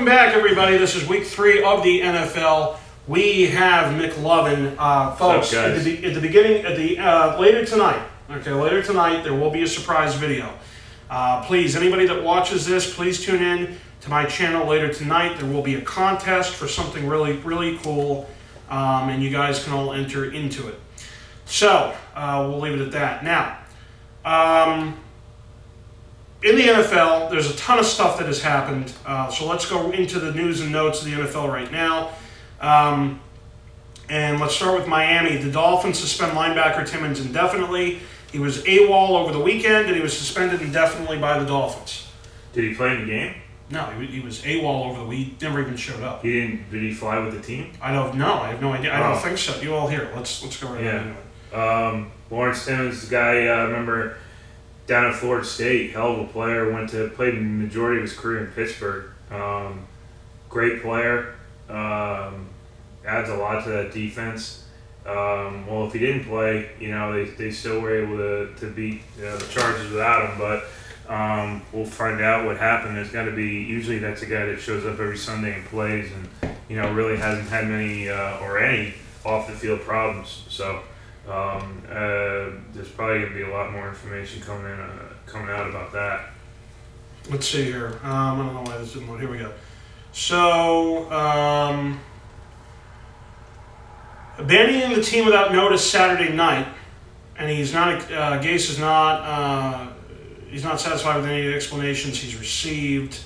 Welcome back, everybody. This is week 3 of the NFL. We have McLovin, folks. What's up, guys? Later tonight. Okay, later tonight there will be a surprise video. Please, anybody that watches this, please tune in to my channel later tonight. There will be a contest for something really, really cool, and you guys can all enter into it. So we'll leave it at that. Now, in the NFL, there's a ton of stuff that has happened. So let's go into the news and notes of the NFL right now. And let's start with Miami. The Dolphins suspend linebacker Timmons indefinitely. He was AWOL over the weekend, and he was suspended indefinitely by the Dolphins. Did he play in the game? No, he was AWOL over the week. He never even showed up. He didn't. Did he fly with the team? I don't know. I have no idea. I don't think so. You all hear. Let's go right into it. Lawrence Timmons, the guy I remember down at Florida State, hell of a player. Played the majority of his career in Pittsburgh. Great player. Adds a lot to that defense. Well, if he didn't play, they still were able to beat the Chargers without him. But we'll find out what happened. There's got to be, usually that's a guy that shows up every Sunday and plays, and really hasn't had many or any off the field problems. So there's probably going to be a lot more information coming out about that. Let's see here. I don't know why this didn't load. Here we go. So, abandoning the team without notice Saturday night, and he's not. Gase is not. He's not satisfied with any of the explanations he's received.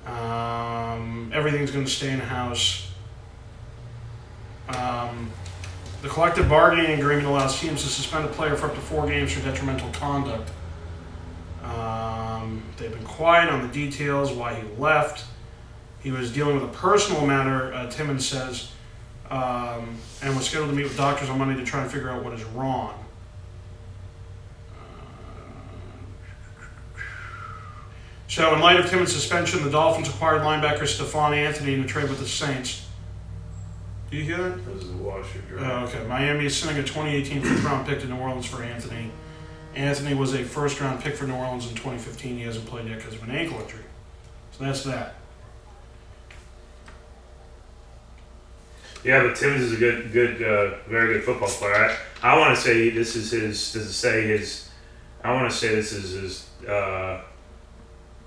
Everything's going to stay in the house. The collective bargaining agreement allows teams to suspend a player for up to 4 games for detrimental conduct. They've been quiet on the details, why he left. He was dealing with a personal matter, Timmons says, and was scheduled to meet with doctors on Monday to try and figure out what is wrong. So, in light of Timmons' suspension, the Dolphins acquired linebacker Stephon Anthony in a trade with the Saints. Do you hear that? This is a washer. Okay. Miami is sending a 2018 fifth-round pick to New Orleans for Anthony. Anthony was a first-round pick for New Orleans in 2015. He hasn't played yet because of an ankle injury. So that's that. Yeah, but Timmons is a very good football player. I want to say this is his. I want to say this is his.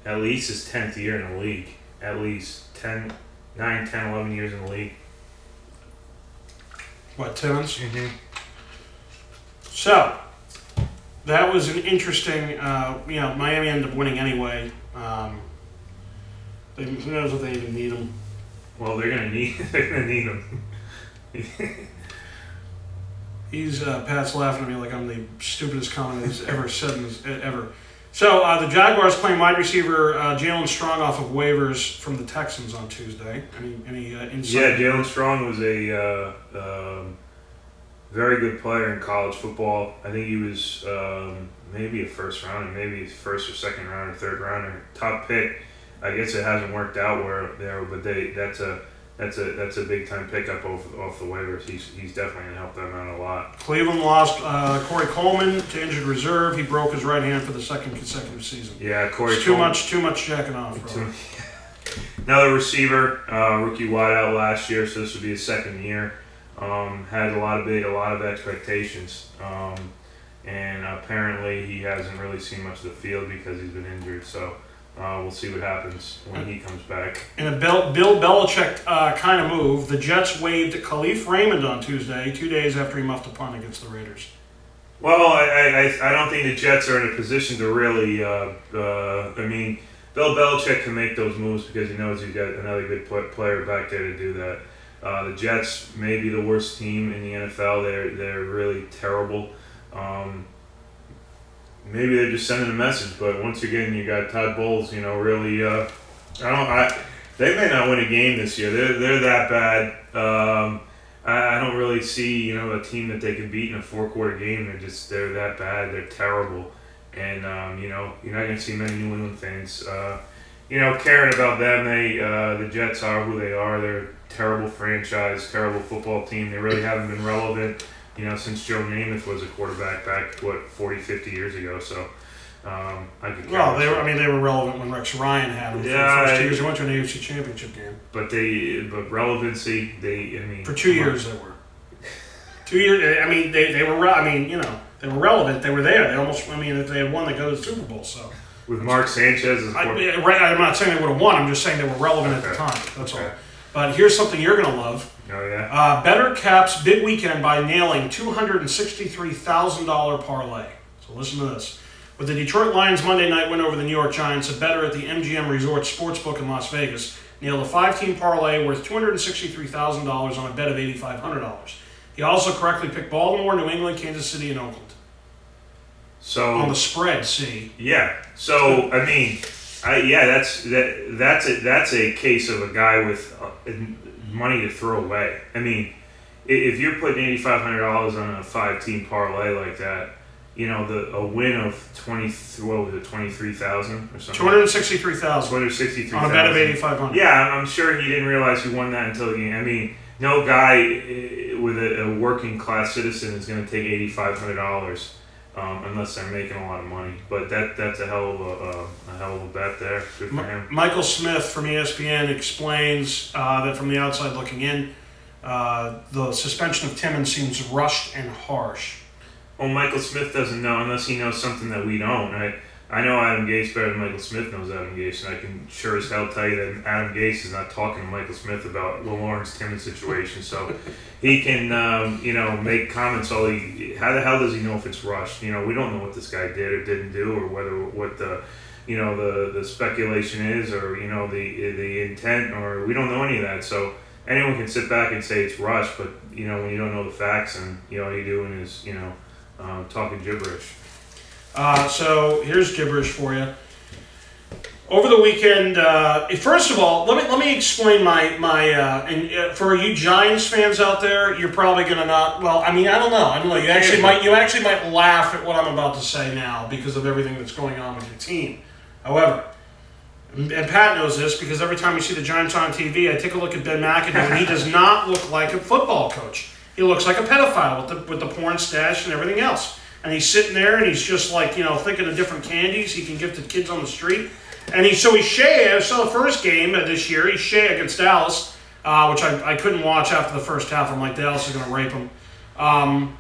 At least his 10th year in the league. At least 9, 10, 11 years in the league. What, Timmons? Mm-hmm. So, that was an interesting, Miami ended up winning anyway. Who knows if they even need him. Well, they're gonna need him. Pat's laughing at me like I'm the stupidest comment he's ever said ever. So, the Jaguars claim wide receiver Jalen Strong off of waivers from the Texans on Tuesday. Any insight? Yeah, Jalen Strong was a very good player in college football. I think he was maybe a first rounder, maybe first or second rounder, third rounder, top pick. I guess it hasn't worked out but that's a big time pickup off the waivers. He's definitely gonna help them out a lot. Cleveland lost Corey Coleman to injured reserve. He broke his right hand for the second consecutive season. Yeah, Corey. Too much jacking off. Another receiver, rookie wideout last year, so this would be his second year. Had a lot of expectations, and apparently he hasn't really seen much of the field because he's been injured. So. We'll see what happens when he comes back. In a Bill Belichick kind of move, the Jets waived Khalif Raymond on Tuesday, 2 days after he muffed a punt against the Raiders. Well, I don't think the Jets are in a position to really. Bill Belichick can make those moves because he knows he's got another good player back there to do that. The Jets may be the worst team in the NFL. They're really terrible. Maybe they're just sending a message, but once again, you got Todd Bowles. Really, they may not win a game this year. They're that bad. I don't really see a team that they can beat in a 4-quarter game. They're that bad. They're terrible, and you're not going to see many New England fans caring about them. The Jets are who they are. They're a terrible franchise, terrible football team. They really haven't been relevant. Since Joe Namath was a quarterback back, 40, 50 years ago. So, I could. Well, they were relevant when Rex Ryan had them for the first 2 years. They went to an AFC Championship game. But relevancy, for 2 years they were. 2 years. I mean, they were. They were relevant. They were there. They almost. If they had won, they go to the Super Bowl. So with Mark Sanchez as I'm not saying they would have won. I'm just saying they were relevant at the time. That's all. But here's something you're going to love. Oh, yeah? Better Caps big weekend by nailing $263,000 parlay. So listen to this. With the Detroit Lions Monday night win over the New York Giants, a bettor at the MGM Resort Sportsbook in Las Vegas nailed a 5-team parlay worth $263,000 on a bet of $8,500. He also correctly picked Baltimore, New England, Kansas City, and Oakland. So on the spread, see? Yeah. So that's a case of a guy with money to throw away. I mean, if you're putting $8,500 on a 5-team parlay like that, a win of 23,000 or something. 263,000. 263,000 on a bet of $8,500. Yeah, I'm sure he didn't realize he won that until the game. I mean, no guy with a working class citizen is going to take $8,500 unless they're making a lot of money. But that's a hell of a bet there. Good for him. Michael Smith from ESPN explains that from the outside looking in, the suspension of Timmons seems rushed and harsh. Well, Michael Smith doesn't know unless he knows something that we don't. I know Adam Gase better than Michael Smith knows Adam Gase, and I can sure as hell tell you that Adam Gase is not talking to Michael Smith about the Lawrence Timmons situation. So he can, make comments all how the hell does he know if it's rushed? We don't know what this guy did or didn't do, or what the speculation is, or the intent, or we don't know any of that. So anyone can sit back and say it's rushed, but when you don't know the facts and all you're doing is talking gibberish. So here's gibberish for you. Over the weekend, first of all, let me explain and for you Giants fans out there, you're probably gonna not. Well, I don't know. You actually might laugh at what I'm about to say now because of everything that's going on with your team. However, and Pat knows this because every time we see the Giants on TV, I take a look at Ben McAdoo, and he does not look like a football coach. He looks like a pedophile with the porn stash and everything else. And he's sitting there and he's just thinking of different candies he can give to kids on the street. And he saw the first game this year, he's Shea against Dallas, which I couldn't watch after the first half. I'm like, Dallas is going to rape him.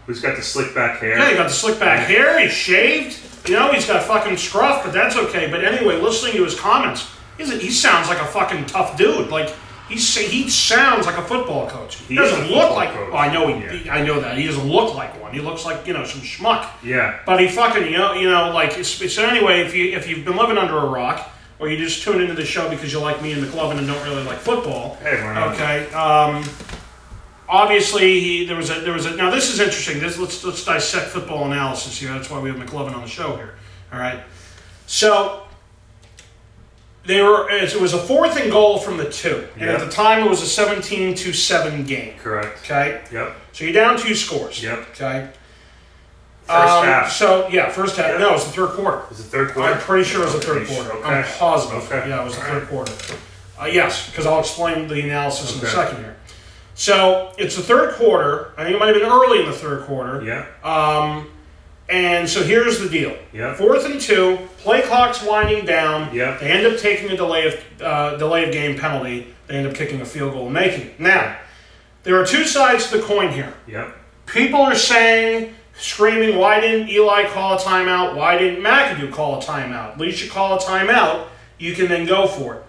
He's got the slick back hair. Yeah, he got the slick back hair. He's shaved. He's got fucking scruff, but that's okay. But anyway, listening to his comments, he sounds like a fucking tough dude. He sounds like a football coach. He doesn't look like. Coach. Well, I know I know that he doesn't look like one. He looks like some schmuck. Yeah. But he fucking so anyway, if you've been living under a rock or you just tune into the show because you like me and McLovin and don't really like football. Hey, why not? Okay. Obviously, there was a. Now this is interesting. Let's dissect football analysis here. That's why we have McLovin on the show here. All right. So. It was a 4th and goal from the 2. And at the time, it was a 17-7 game. Correct. Okay? Yep. So you're down 2 scores. Yep. Okay? First half. So, first half. Yep. No, it was the third quarter. Was it the third quarter? I'm pretty sure it was the third quarter. Okay. I'm positive. Okay. Yeah, it was the third quarter. Yes, because I'll explain the analysis in a second here. So, it's the third quarter. I think it might have been early in the third quarter. Yeah. And so here's the deal. Yep. 4th and 2, play clock's winding down. Yep. They end up taking a delay of game penalty. They end up kicking a field goal and making it. Now, there are 2 sides to the coin here. Yep. People are screaming, why didn't Eli call a timeout? Why didn't McAdoo call a timeout? At least you call a timeout, you can then go for it.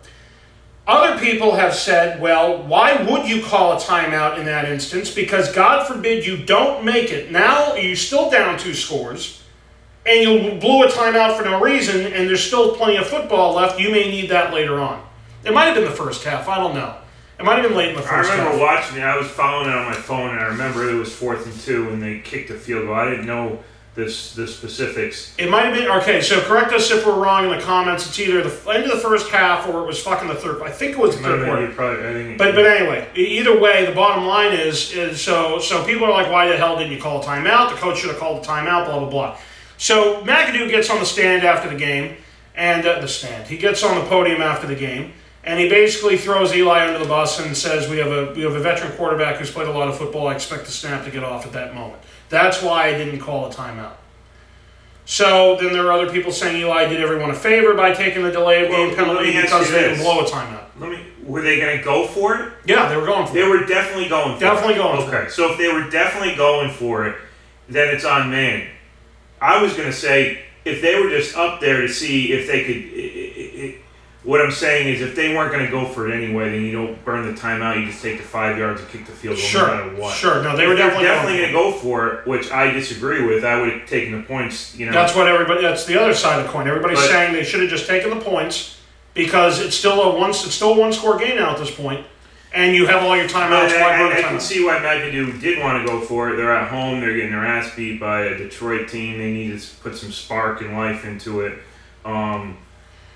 Other people have said, well, why would you call a timeout in that instance? Because God forbid you don't make it. Now you're still down 2 scores, and you blew a timeout for no reason, and there's still plenty of football left. You may need that later on. It might have been the first half. I don't know. It might have been late in the first half. I remember watching it. I was following it on my phone, and I remember it was 4th and 2, and they kicked a field goal. I didn't know the specifics. It might have been, okay, so correct us if we're wrong in the comments. It's either the end of the first half or it was fucking the third. I think it was the third quarter. But anyway, either way, the bottom line is so people are like, why the hell didn't you call a timeout? The coach should have called a timeout, blah, blah, blah. So McAdoo gets on the stand after the game, and he gets on the podium after the game, and he basically throws Eli under the bus and says, we have a veteran quarterback who's played a lot of football. I expect the snap to get off at that moment. That's why I didn't call a timeout. So then there are other people saying Eli did everyone a favor by taking the delay of game penalty because they didn't blow a timeout. Were they going to go for it? Yeah, they were going for it. They were definitely going for it. Definitely going for it. Okay, so if they were definitely going for it, then it's on Manning. I was going to say, if they were just up there to see if they could... What I'm saying is, if they weren't going to go for it anyway, then you don't burn the timeout. You just take the 5 yards and kick the field goal no matter what. Sure. No, they were definitely going to go for it, which I disagree with. I would have taken the points. That's what everybody. That's the other side of the coin. Everybody's saying they should have just taken the points because it's still a one-score game now at this point, and you have all your timeouts. I can see why McAdoo did want to go for it. They're at home. They're getting their ass beat by a Detroit team. They need to put some spark and life into it.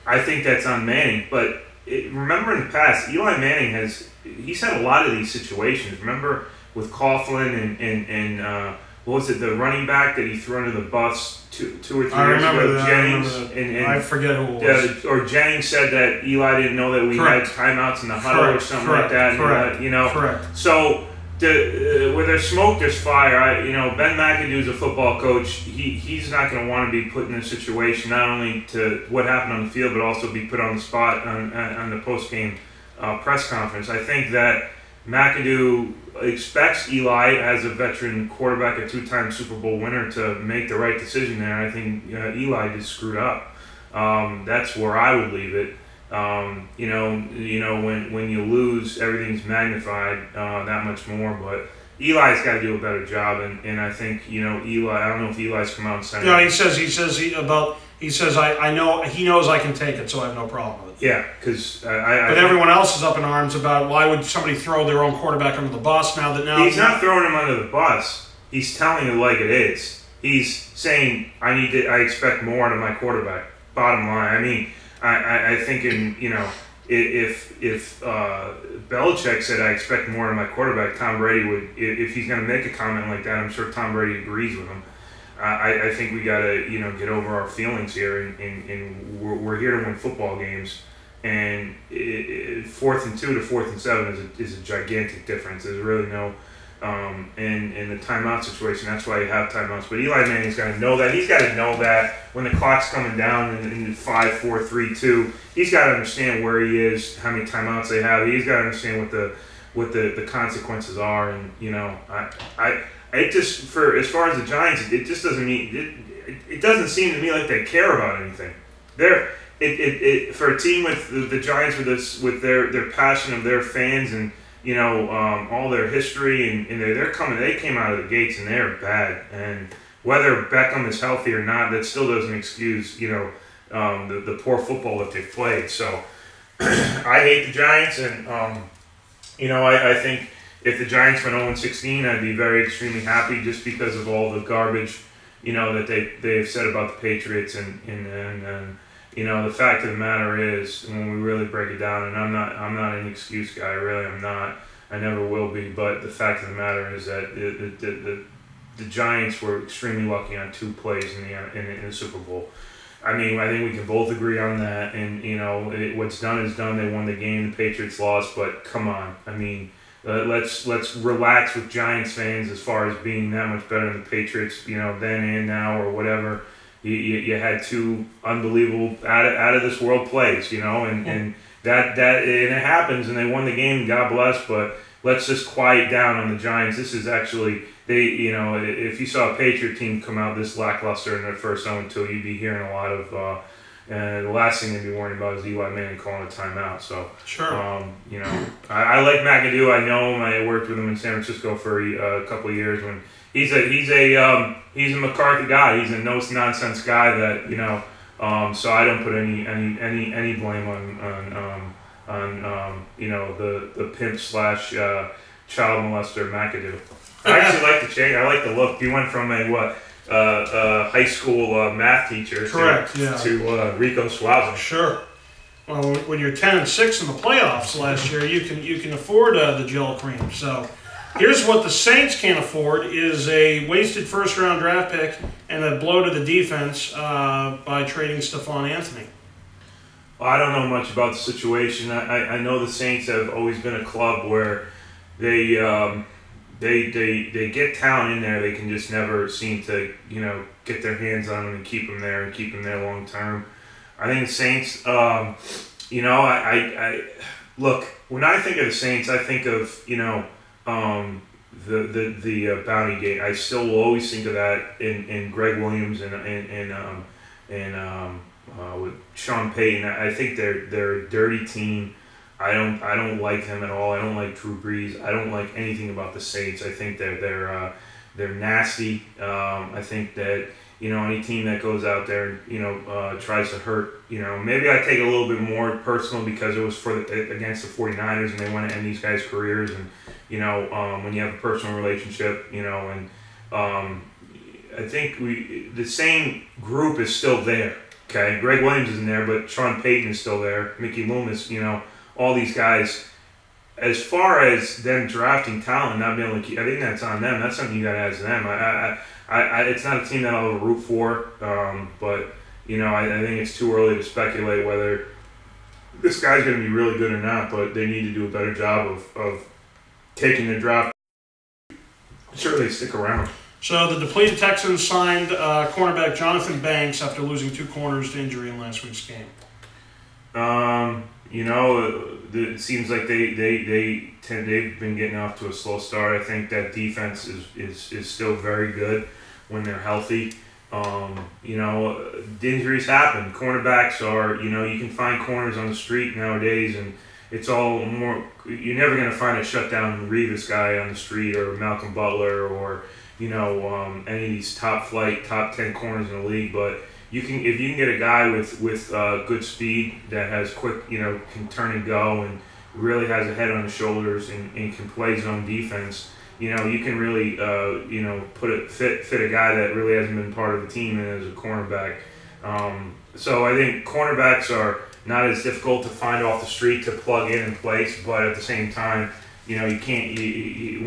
I think that's on Manning, but remember in the past, Eli Manning he's had a lot of these situations. Remember with Coughlin and what was it, the running back that he threw under the bus two or 3 years ago, Jennings. And I forget who it was. Or Jennings said that Eli didn't know that we had timeouts in the huddle or something like that. Correct. So where there's smoke, there's fire. Ben McAdoo's a football coach. He's not going to want to be put in a situation not only to what happened on the field, but also be put on the spot on the post-game press conference. I think that McAdoo expects Eli, as a veteran quarterback, a two-time Super Bowl winner, to make the right decision there. I think Eli just screwed up. That's where I would leave it. When you lose, everything's magnified that much more. But Eli's got to do a better job, and I think Eli. I don't know if Eli's come out and said. No, he says I know he knows I can take it, so I have no problem with it. Yeah, because but everyone else is up in arms about why would somebody throw their own quarterback under the bus now. He's not throwing him under the bus. He's telling it like it is. He's saying I expect more out of my quarterback. Bottom line, I mean. I think if Belichick said I expect more of my quarterback, Tom Brady would. If he's going to make a comment like that, I'm sure Tom Brady agrees with him. I think we got to get over our feelings here, and we're here to win football games. And 4th and 2 to 4th and 7 is a gigantic difference. There's really no. In the timeout situation, that's why you have timeouts. But Eli Manning's got to know that. He's got to know that when the clock's coming down in 5, 4, 3, 2, he's got to understand where he is, how many timeouts they have. He's got to understand what the consequences are. And it just for as far as the Giants, it just doesn't mean it doesn't seem to me like they care about anything. For a team with the Giants with their passion of their fans and. All their history and they came out of the gates and they're bad. And whether Beckham is healthy or not, that still doesn't excuse, the poor football that they've played. So I hate the Giants and, I think if the Giants went 0-16, I'd be very extremely happy just because of all the garbage, that they've said about the Patriots and the fact of the matter is, when we really break it down, and I'm not an excuse guy, really, I'm not. I never will be. But the fact of the matter is that the Giants were extremely lucky on 2 plays in the Super Bowl. I mean, I think we can both agree on that. And what's done is done. They won the game. The Patriots lost. But come on, I mean, let's relax with Giants fans as far as being that much better than the Patriots, then and now or whatever. You had 2 unbelievable out of this world plays, and that it happens, and they won the game. God bless, but let's just quiet down on the Giants. This is actually if you saw a Patriot team come out this lackluster in their first 0-2, you'd be hearing a lot of. The last thing they'd be worrying about is Eli Manning calling a timeout. So sure, I like McAdoo. I know him. I worked with him in San Francisco for a couple of years when. He's a McCarthy guy. He's a no nonsense guy that So I don't put any blame on the pimp / child molester McAdoo. I actually like the change. I like the look. He went from a high school math teacher to Rico Suave. Sure. Well, when you're 10-6 in the playoffs last year, you can afford the gel cream. So. Here's what the Saints can't afford is a wasted first-round draft pick and a blow to the defense by trading Stephon Anthony. Well, I don't know much about the situation. I know the Saints have always been a club where they they get talent in there. They can just never seem to, get their hands on them and keep them there long term. I think the Saints, I look, when I think of the Saints, I think of, the bounty gate. I still will always think of that in Greg Williams and with Sean Payton. I think they're a dirty team. I don't like them at all. I don't like Drew Brees. I don't like anything about the Saints. I think they're nasty. I think that any team that goes out there tries to hurt. Maybe I take it a little bit more personal because it was against the 49ers and they want to end these guys' careers, and when you have a personal relationship, and I think the same group is still there. Okay, Greg Williams isn't there, but Sean Payton is still there. Mickey Loomis, all these guys. As far as them drafting talent, not being able to keep, I think that's on them. That's something you got to ask them. It's not a team that I'll root for, but I think it's too early to speculate whether this guy's going to be really good or not. But they need to do a better job of taking the draft. Sure, they stick around. So the depleted Texans signed cornerback Jonathan Banks after losing 2 corners to injury in last week's game. It seems like they've been getting off to a slow start. I think that defense is still very good when they're healthy. The injuries happen. Cornerbacks are, you can find corners on the street nowadays, and it's all more. You're never going to find a shutdown Revis guy on the street or Malcolm Butler or any of these top 10 corners in the league, but. If you can get a guy with good speed that has quick, can turn and go and really has a head on his shoulders and can play zone defense, you can really, fit a guy that really hasn't been part of the team and as a cornerback. So I think cornerbacks are not as difficult to find off the street to plug in and place, but at the same time, you can't.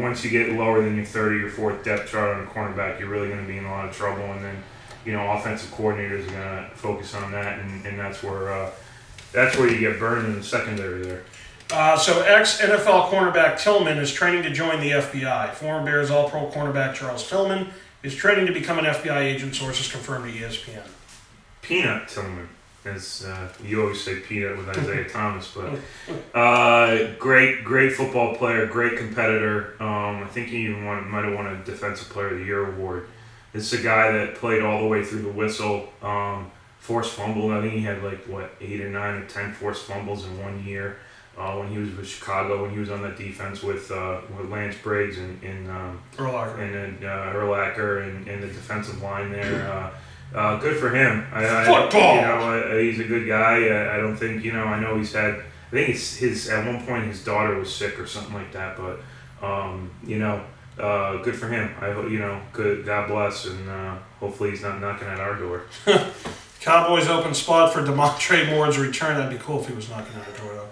Once you get lower than your 30 or 4th depth chart on a cornerback, you're really going to be in a lot of trouble, and then. Offensive coordinators are going to focus on that, and that's where you get burned in the secondary there. So ex-NFL cornerback Tillman is training to join the FBI. Former Bears All-Pro cornerback Charles Tillman is training to become an FBI agent, sources confirmed to ESPN. Peanut Tillman, as you always say peanut with Isaiah Thomas, but great football player, great competitor. I think he even might have won a Defensive Player of the Year award. This is a guy that played all the way through the whistle, forced fumble. I think he had 8 or 9 or 10 forced fumbles in 1 year when he was with Chicago, when he was on that defense with Lance Briggs and Urlacher and the defensive line there. Good for him. Football! He's a good guy. I don't think, I know he's had, I think his at one point his daughter was sick or something like that, but, good for him. I hope good. God bless, and hopefully he's not knocking at our door. Cowboys open spot for Demontre Moore's return. That'd be cool if he was knocking at the door, though.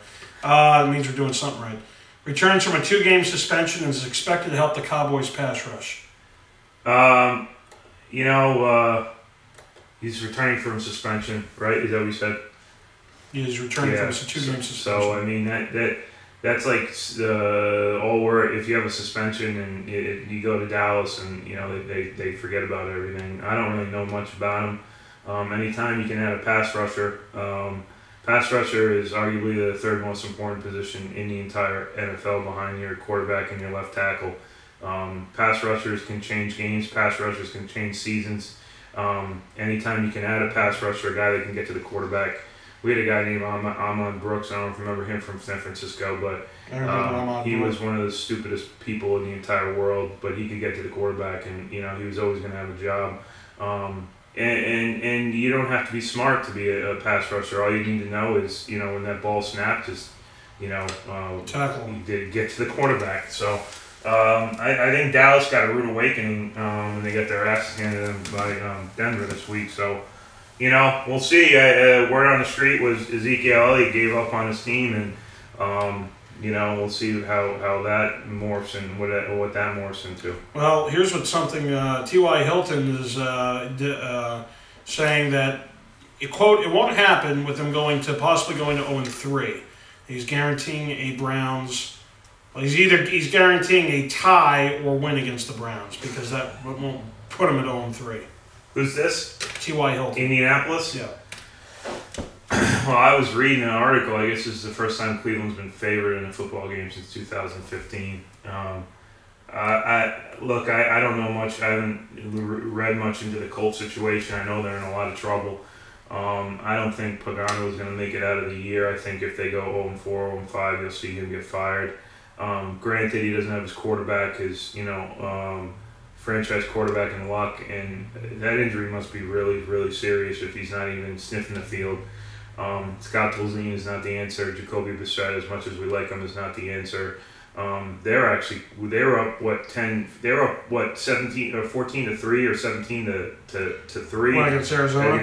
It means we're doing something right. Returns from a 2-game suspension and is expected to help the Cowboys pass rush. He's returning from suspension, right? Is that what you said? He's returning from a 2-game suspension. So I mean that's like if you have a suspension and you go to Dallas and they forget about everything. I don't really know much about him. Anytime you can add a pass rusher, pass rusher is arguably the 3rd most important position in the entire NFL behind your quarterback and your left tackle. Pass rushers can change games. Pass rushers can change seasons. Anytime you can add a pass rusher, a guy that can get to the quarterback. We had a guy named Ahmad Brooks. I don't know if you remember him from San Francisco, but he was one of the stupidest people in the entire world. But he could get to the quarterback, and he was always going to have a job. And you don't have to be smart to be a pass rusher. All you need to know is when that ball snapped, just tackle. You did get to the quarterback. So I think Dallas got a rude awakening when they got their asses handed them by Denver this week. So. We'll see. Word on the street was Ezekiel Elliott gave up on his team, and we'll see how that morphs and what that morphs into. Well, here's what T.Y. Hilton is saying that quote, it won't happen with them possibly going to 0-3. He's guaranteeing a Browns Well, he's guaranteeing a tie or win against the Browns because that won't put him at 0-3. Who's this? T.Y. Hilton. Indianapolis? Yeah. Well, I was reading an article. I guess this is the first time Cleveland's been favored in a football game since 2015. I don't know much. I haven't read much into the Colts situation. I know they're in a lot of trouble. I don't think Pagano is going to make it out of the year. I think if they go 0-4, 0-5, you'll see him get fired. Granted, he doesn't have his quarterback, his franchise quarterback in Luck, and that injury must be really, really serious if he's not even sniffing the field. Scott Tolzien is not the answer. Jacoby Brissett, as much as we like him, is not the answer. They were up 17 or 14-3 or 17-3 against Arizona.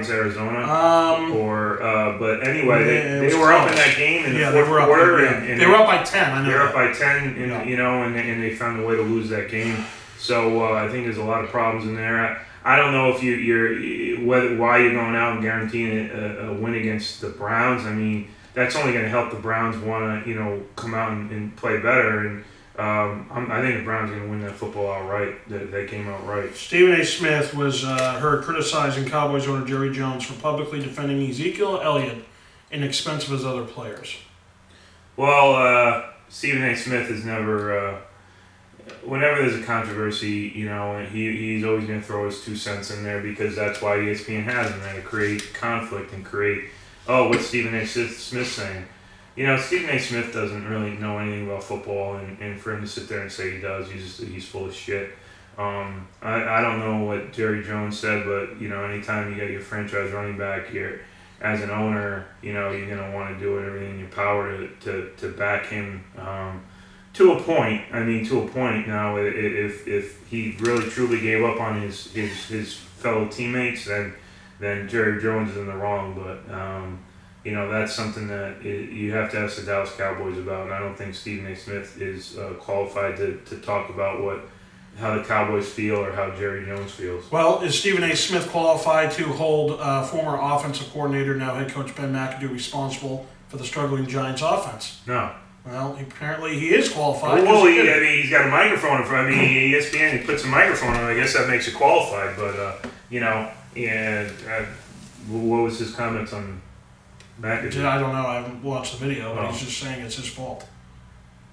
But anyway, they were up in that game in the fourth quarter, and they were up by 10. I know they were up by 10, and they found a way to lose that game. So I think there's a lot of problems in there. I don't know if why you're going out and guaranteeing a win against the Browns. I mean, that's only going to help the Browns want to, come out and play better. And I think the Browns are going to win that football outright. They came out right. Stephen A. Smith was heard criticizing Cowboys owner Jerry Jones for publicly defending Ezekiel Elliott in expense of his other players. Well, Stephen A. Smith has never. Whenever there's a controversy, he's always going to throw his 2 cents in there because that's why ESPN has him there, to create conflict and create, what's Stephen A. Smith saying? Stephen A. Smith doesn't really know anything about football, and for him to sit there and say he does, he's full of shit. I don't know what Jerry Jones said, but, anytime you get your franchise running back here, as an owner, you're going to want to do everything in your power to back him. To a point. Now, if he really truly gave up on his fellow teammates, then Jerry Jones is in the wrong. But that's something that you have to ask the Dallas Cowboys about. And I don't think Stephen A. Smith is qualified to talk about how the Cowboys feel or how Jerry Jones feels. Well, is Stephen A. Smith qualified to hold former offensive coordinator, now head coach Ben McAdoo, responsible for the struggling Giants offense? No. Well, apparently he is qualified. Well, he's got a microphone in front of me. ESPN, he puts a microphone on. I guess that makes you qualified. But, what was his comments on McAdoo? I don't know. I haven't watched the video, but he's just saying it's his fault.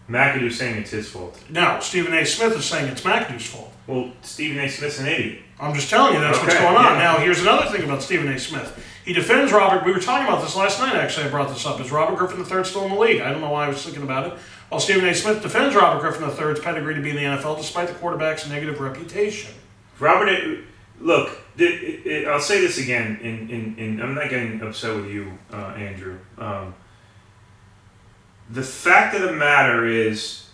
McAdoo's saying it's his fault. No, Stephen A. Smith is saying it's McAdoo's fault. Well, Stephen A. Smith's an idiot. I'm just telling you that's what's going on. Yeah. Now, here's another thing about Stephen A. Smith. He defends Robert. We were talking about this last night, actually. I brought this up. Is Robert Griffin III still in the league? I don't know why I was thinking about it. Well, Stephen A. Smith defends Robert Griffin III's pedigree to be in the NFL despite the quarterback's negative reputation. Look, I'll say this again, and I'm not getting upset with you, Andrew. The fact of the matter is,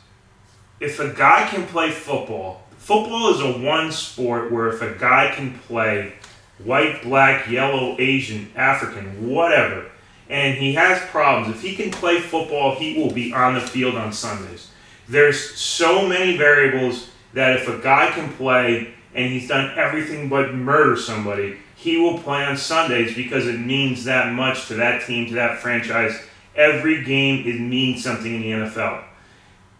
if a guy can play football is a one sport where if a guy can play white, black, yellow, Asian, African, whatever, and he has problems, if he can play football, he will be on the field on Sundays. There's so many variables that if a guy can play and he's done everything but murder somebody, he will play on Sundays because it means that much to that team, to that franchise. Every game, it means something in the NFL.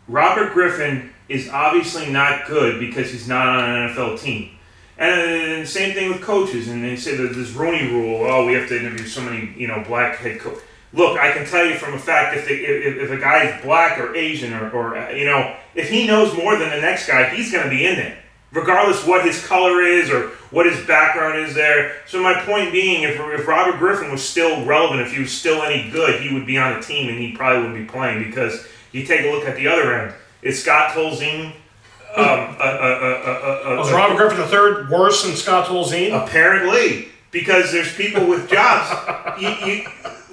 Robert Griffin is obviously not good because he's not on an NFL team. And the same thing with coaches. And they say that this Rooney rule, we have to interview so many, black head coaches. Look, I can tell you from a fact, if a guy is black or Asian or if he knows more than the next guy, he's going to be in there, regardless what his color is or what his background is there. So my point being, if Robert Griffin was still relevant, if he was still any good, he would be on a team and he probably wouldn't be playing because you take a look at the other end. Is Scott Tolzien... was Robert Griffin III worse than Scott Tolzien? Apparently, because there's people with jobs. You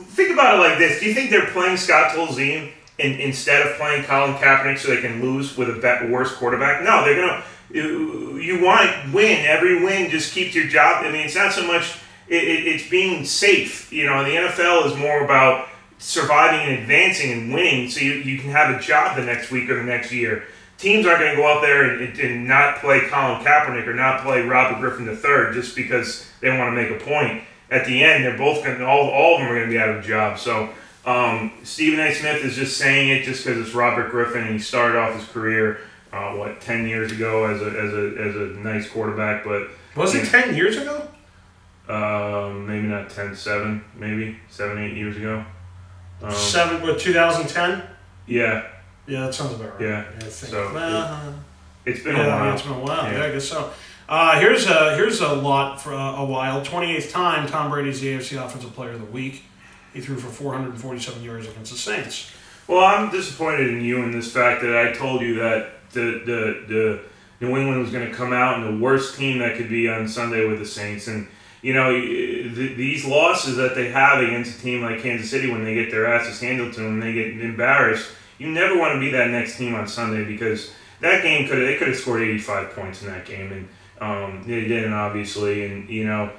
think about it like this. Do you think they're playing Scott Tolzien instead of playing Colin Kaepernick so they can lose with a worse quarterback? No, they're going to... You want to win. Every win just keeps your job. I mean, it's not so much... It's being safe. The NFL is more about surviving and advancing and winning so you can have a job the next week or the next year. Teams aren't going to go out there and not play Colin Kaepernick or not play Robert Griffin III just because they want to make a point. At the end, they're both going to, all of them are going to be out of a job. So Stephen A. Smith is just saying it just because it's Robert Griffin and he started off his career 10 years ago as a nice quarterback, but was it 10 years ago? Maybe not 10, 7, maybe 7, 8 years ago. 2010? Yeah. Yeah, that sounds about right. Yeah. I think. So it's been a while. It's been a while. Yeah. Yeah, I guess so. Here's a lot for a while. 28th time, Tom Brady's the AFC Offensive Player of the Week. He threw for 447 yards against the Saints. Well, I'm disappointed in you in this fact that I told you that the New England was going to come out and the worst team that could be on Sunday with the Saints. And, you know, these losses that they have against a team like Kansas City when they get their asses handled to them and they get embarrassed, you never want to be that next team on Sunday because that game they could have scored 85 points in that game. And they didn't, obviously. And, you know,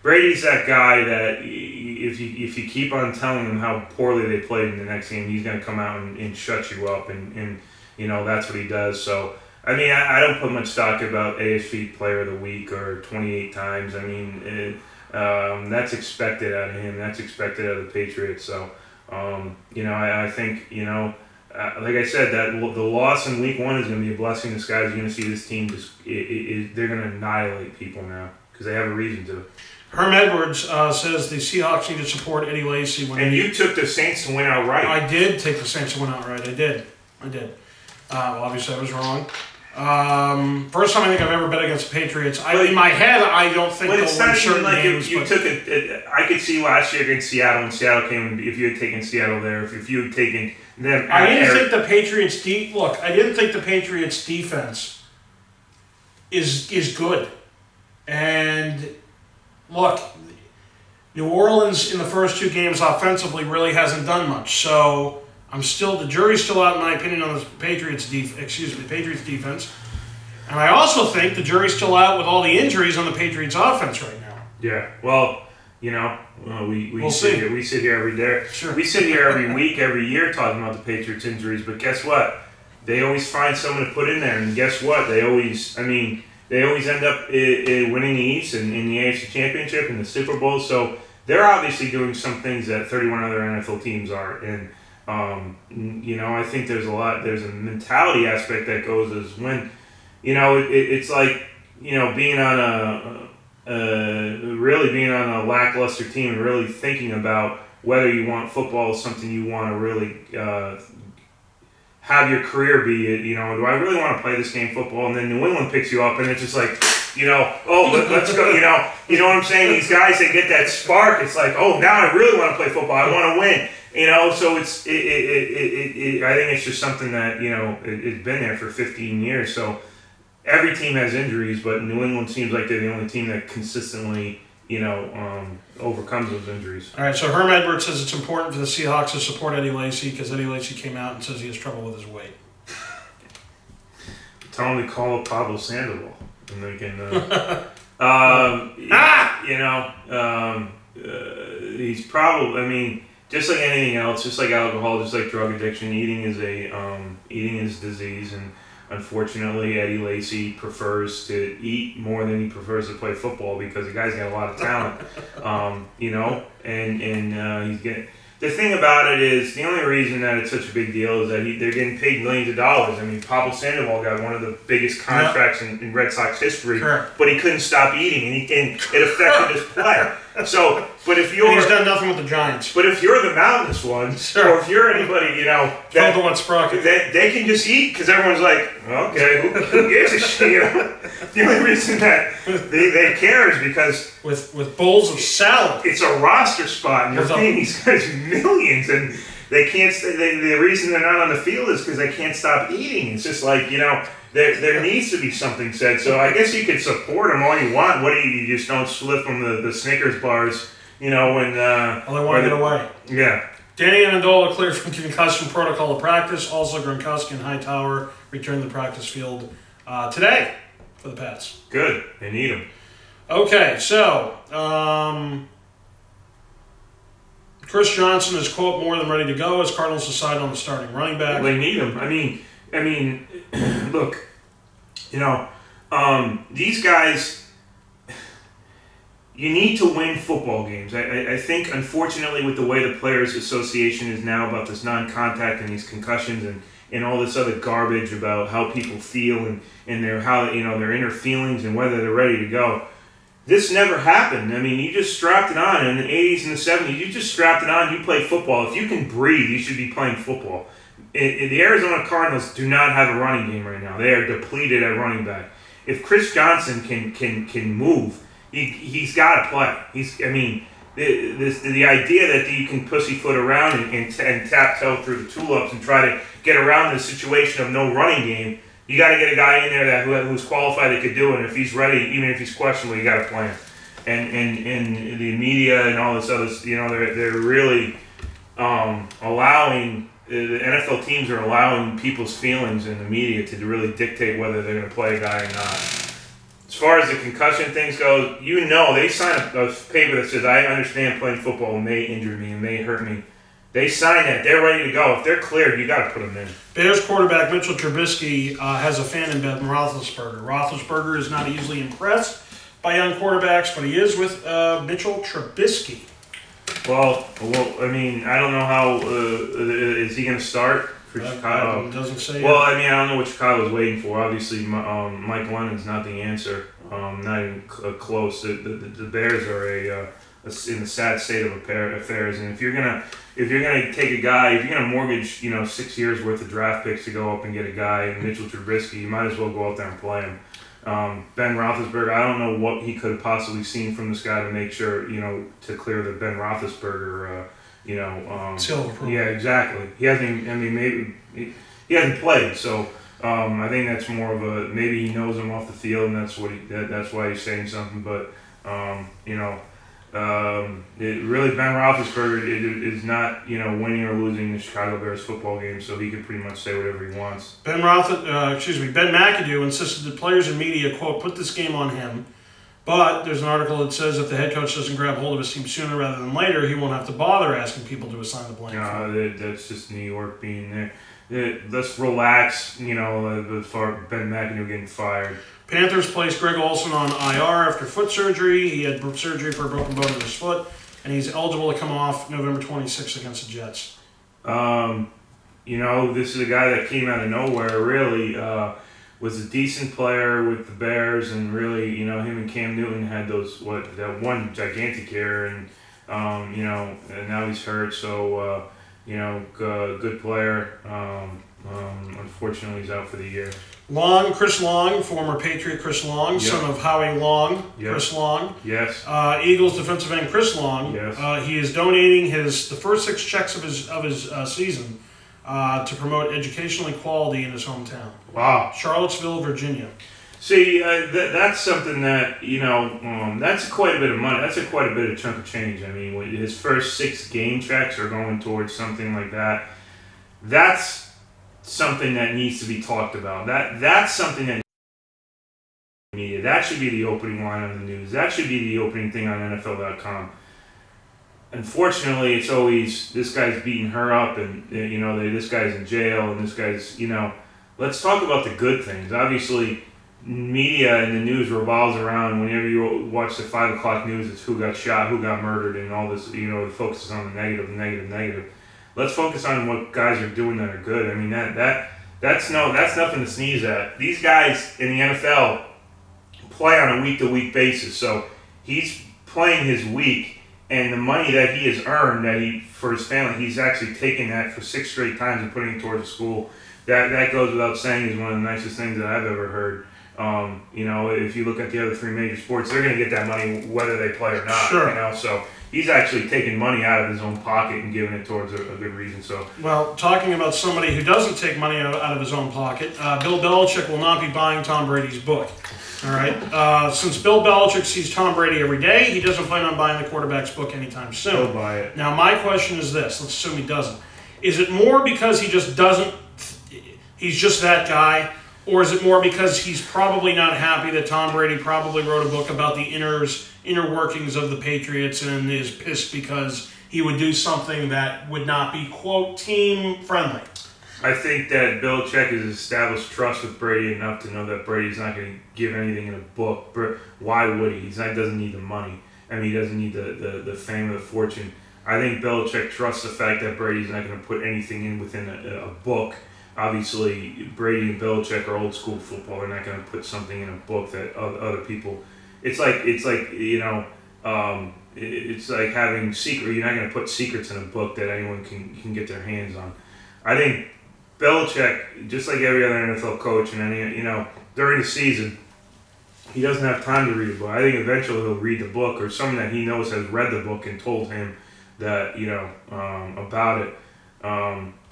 Brady's that guy that if you keep on telling him how poorly they played in the next game, he's going to come out and shut you up, and you know that's what he does. So I mean, I don't put much stock about AFC Player of the Week or 28 times. I mean, that's expected out of him. That's expected out of the Patriots. So you know, I think you know. Like I said, that the loss in Week 1 is going to be a blessing in disguise. You're going to see this team they're going to annihilate people now because they have a reason to. Herm Edwards says the Seahawks need to support Eddie Lacy. You took the Saints to win outright. I did take the Saints to win outright. I did. Well, obviously I was wrong. First time I think I've ever bet against the Patriots. In my head, I don't think they'll win certain games. You took it. I could see last year against Seattle, and Seattle came. If you had taken Seattle there, if you had taken them, I didn't think the Patriots. I didn't think the Patriots defense is good, and. Look, New Orleans in the first 2 games offensively really hasn't done much. So the jury's still out in my opinion on the Patriots defense. And I also think the jury's still out with all the injuries on the Patriots offense right now. Yeah. Well, you know, we'll sit here. We sit here every day. Sure. We sit here every week, every year talking about the Patriots injuries. But guess what? They always find someone to put in there. And guess what? They always end up winning the East and in the AFC Championship and the Super Bowl. So they're obviously doing some things that 31 other NFL teams are. And, you know, I think there's a mentality aspect that goes as when, you know, it's like, you know, being on a lackluster team and really thinking about whether you want football is something you want to really have your career be, you know, do I really want to play this game football? And then New England picks you up and it's just like, you know, let's go, you know what I'm saying? These guys, they get that spark. It's like, oh, now I really want to play football. I want to win, you know? So I think it's just something that, you know, it's been there for 15 years. So every team has injuries, but New England seems like they're the only team that consistently, you know, overcomes those injuries. All right, so Herm Edwards says it's important for the Seahawks to support Eddie Lacy because Eddie Lacy came out and says he has trouble with his weight. Tell him to call up Pablo Sandoval, and they can, you know, he's probably. I mean, just like anything else, just like alcohol, just like drug addiction, eating is disease, and unfortunately, Eddie Lacy prefers to eat more than he prefers to play football because the guy's got a lot of talent, you know, and he's getting. The thing about it is, the only reason that it's such a big deal is that they're getting paid millions of dollars. I mean, Pablo Sandoval got one of the biggest contracts in Red Sox history, but he couldn't stop eating, and it affected his play. So, but if you're... And he's done nothing with the Giants. But if you're the mountainous ones, or if you're anybody, you know... They can just eat, because everyone's like, okay, who gives a shit? You know? The only reason that they care is because... With bowls of salad. It's a roster spot, and you're paying these guys millions, and they can't... The reason they're not on the field is because they can't stop eating. It's just like, you know... There needs to be something said. So I guess you could support them all you want. What do you just don't slip them the Snickers bars, you know, when... Well, they want to get away. Yeah. Danny Amendola cleared from concussion protocol of practice. Also, Gronkowski and Hightower returned to the practice field today for the Pats. Good. They need them. Okay, so... Chris Johnson is, quote, more than ready to go as Cardinals decide on the starting running back. Well, they need him. I mean, look, you know, these guys, you need to win football games. I think, unfortunately, with the way the Players Association is now about this non-contact and these concussions and all this other garbage about how people feel and their their inner feelings and whether they're ready to go. This never happened. I mean, you just strapped it on in the 80s and the 70s. You just strapped it on. You play football. If you can breathe, you should be playing football. The Arizona Cardinals do not have a running game right now. They are depleted at running back. If Chris Johnson can move, he's got to play. The idea that you can pussyfoot around and tap toe through the tulips and try to get around the situation of no running game, you got to get a guy in there who's qualified that could do it. And if he's ready, even if he's questionable, you got to play him. And the media and all this other, they're really allowing. The NFL teams are allowing people's feelings in the media to really dictate whether they're going to play a guy or not. As far as the concussion things go, they sign a paper that says, I understand playing football may injure me and may hurt me. They sign that. They're ready to go. If they're cleared, you got to put them in. Bears quarterback Mitchell Trubisky has a fan in Ben Roethlisberger. Roethlisberger is not easily impressed by young quarterbacks, but he is with Mitchell Trubisky. Well, I mean, I don't know how is he going to start for Chicago? It doesn't say. Well, I mean, I don't know what Chicago's waiting for. Obviously, Mike Lennon's not the answer. Not even close. The Bears are in a sad state of affairs, and if you're gonna take a guy, if you're gonna mortgage 6 years worth of draft picks to go up and get a guy, Mitchell Trubisky, you might as well go out there and play him. Ben Roethlisberger, I don't know what he could have possibly seen from this guy to make sure, to clear the Ben Roethlisberger, yeah, exactly. He hasn't even, I mean, maybe he hasn't played, so I think that's more of a, maybe he knows him off the field and that's why he's saying something, but, really Ben Roethlisberger is not, winning or losing the Chicago Bears football game, so he can pretty much say whatever he wants. Ben McAdoo insisted that players and media, quote, put this game on him. But there's an article that says if the head coach doesn't grab hold of his team sooner rather than later, he won't have to bother asking people to assign the blame. That's just New York being there. Let's relax, for Ben McAdoo getting fired. Panthers placed Greg Olsen on IR after foot surgery. He had surgery for a broken bone in his foot, and he's eligible to come off November 26th against the Jets. This is a guy that came out of nowhere, really. Was a decent player with the Bears, and really, him and Cam Newton had that one gigantic year, and and now he's hurt. So, good player. Unfortunately, he's out for the year. Chris Long, former Patriot Chris Long, yep. Son of Howie Long, yep. Chris Long. Yes. Eagles defensive end Chris Long. Yes. He is donating the first 6 checks of his season to promote educational equality in his hometown. Wow. Charlottesville, Virginia. See, that's something that, that's quite a bit of money. That's quite a bit of chunk of change. I mean, his first 6 game checks are going towards something like that. That's something that needs to be talked about. That's something that media. That should be the opening line on the news. That should be the opening thing on NFL.com. Unfortunately, it's always this guy's beating her up, and this guy's in jail, and this guy's Let's talk about the good things. Obviously, media and the news revolves around whenever you watch the 5 o'clock news. It's who got shot, who got murdered, and all this. It focuses on the negative. Let's focus on what guys are doing that are good. I mean, that's nothing to sneeze at. These guys in the NFL play on a week-to-week basis, so he's playing his week, and the money that he has earned for his family, he's actually taken that for 6 straight times and putting it towards the school. That goes without saying is one of the nicest things that I've ever heard. If you look at the other 3 major sports, they're going to get that money whether they play or not. Sure. So he's actually taking money out of his own pocket and giving it towards a good reason. So, well, talking about somebody who doesn't take money out of his own pocket, Bill Belichick will not be buying Tom Brady's book. All right. Since Bill Belichick sees Tom Brady every day, he doesn't plan on buying the quarterback's book anytime soon. He'll buy it. Now, my question is this. Let's assume he doesn't. Is it more because he just doesn't, he's just that guy, or is it more because he's probably not happy that Tom Brady probably wrote a book about the inner workings of the Patriots and is pissed because he would do something that would not be, quote, team friendly? I think that Belichick has established trust with Brady enough to know that Brady's not going to give anything in a book. Why would he? He doesn't need the money. I mean, he doesn't need the fame or the fortune. I think Belichick trusts the fact that Brady's not going to put anything in within a book. Obviously, Brady and Belichick are old school football. They're not going to put something in a book that other people. It's like you know, it's like having secret. You're not going to put secrets in a book that anyone can get their hands on. I think Belichick, just like every other NFL coach, and any, you know, during the season, he doesn't have time to read a book. I think eventually he'll read the book, or someone that he knows has read the book and told him that, you know, about it.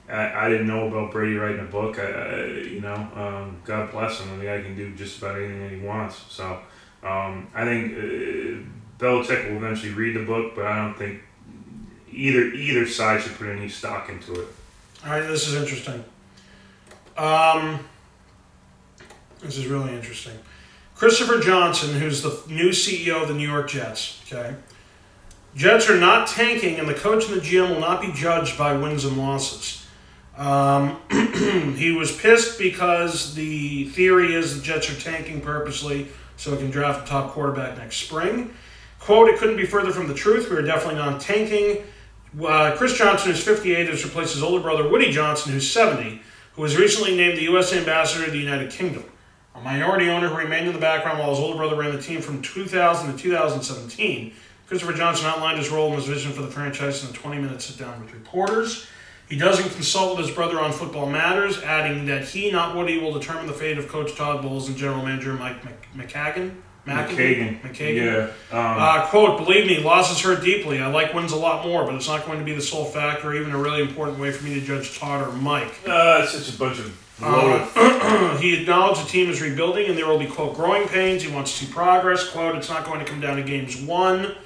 I didn't know about Brady writing a book. You know, God bless him. The guy can do just about anything that he wants. So I think Belichick will eventually read the book, but I don't think either side should put any stock into it. All right, this is interesting. This is really interesting. Christopher Johnson, who's the new CEO of the New York Jets, okay? Jets are not tanking, and the coach and the GM will not be judged by wins and losses. He was pissed because the theory is the Jets are tanking purposely so it can draft a top quarterback next spring. Quote, it couldn't be further from the truth. We are definitely not tanking. Chris Johnson, who's 58, has replaced his older brother, Woody Johnson, who's 70, who was recently named the U.S. Ambassador to the United Kingdom. A minority owner who remained in the background while his older brother ran the team from 2000 to 2017, Christopher Johnson outlined his role and his vision for the franchise in a 20-minute sit-down with reporters. He doesn't consult with his brother on football matters, adding that he, not Woody, will determine the fate of Coach Todd Bowles and General Manager Mike McKagan. Yeah. Quote, believe me, losses hurt deeply. I like wins a lot more, but it's not going to be the sole factor or even a really important way for me to judge Todd or Mike. It's just a bunch of he acknowledged the team is rebuilding and there will be, quote, growing pains. He wants to see progress. Quote, it's not going to come down to games won.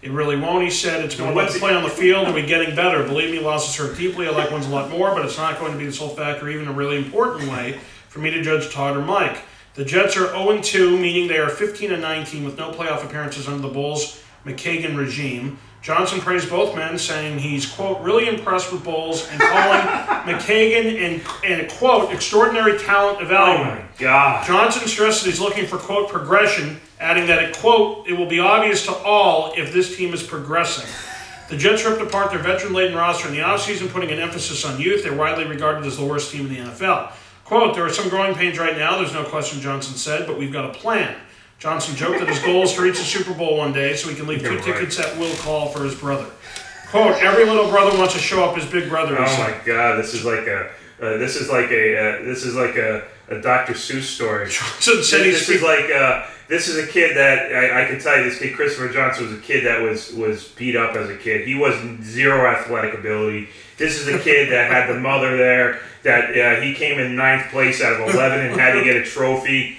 It really won't, he said. It's going to play on the field and we're getting better. Believe me, losses hurt deeply. I like wins a lot more, but it's not going to be the sole factor or even a really important way for me to judge Todd or Mike. The Jets are 0-2, meaning they are 15-19 with no playoff appearances under the Bowles McKagan regime. Johnson praised both men, saying he's, quote, really impressed with Bowles and calling McKagan and quote, extraordinary talent evaluator. Oh, my God. Johnson stressed that he's looking for, quote, progression, adding that, it, quote, it will be obvious to all if this team is progressing. The Jets ripped apart their veteran-laden roster in the offseason, putting an emphasis on youth. They're widely regarded as the worst team in the NFL. Quote, there are some growing pains right now, there's no question, Johnson said, but we've got a plan. Johnson joked that his goal is to reach the Super Bowl one day so he can leave two tickets at will call for his brother. Quote, every little brother wants to show up his big brother. Oh my God, this is like a Dr. Seuss story. Johnson said this is a kid that I can tell you, this kid Christopher Johnson was a kid that was beat up as a kid. He was zero athletic ability. This is a kid that had the mother there, that he came in 9th place out of 11 and had to get a trophy.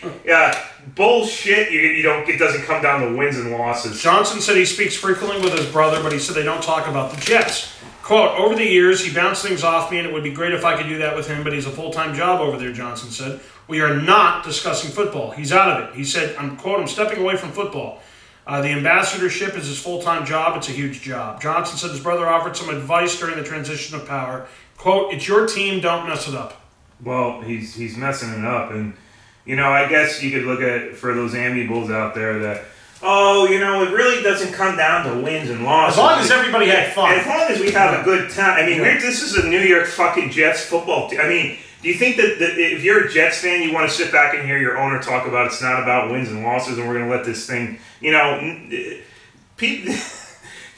Bullshit. You don't. It doesn't come down to wins and losses. Johnson said he speaks frequently with his brother, but he said they don't talk about the Jets. Quote, over the years, he bounced things off me, and it would be great if I could do that with him, but he's a full-time job over there, Johnson said. We are not discussing football. He's out of it. He said, I'm stepping away from football. The ambassadorship is his full-time job. It's a huge job. Johnson said his brother offered some advice during the transition of power. Quote, it's your team, don't mess it up. Well, he's messing it up, and you know, I guess you could look at, for those amiables out there, that, oh, you know, it really doesn't come down to wins and losses. As long as everybody had fun. As long as we have a good time. I mean, this is a New York fucking Jets football team. I mean, do you think that if you're a Jets fan, you want to sit back and hear your owner talk about it's not about wins and losses and we're going to let this thing, you know,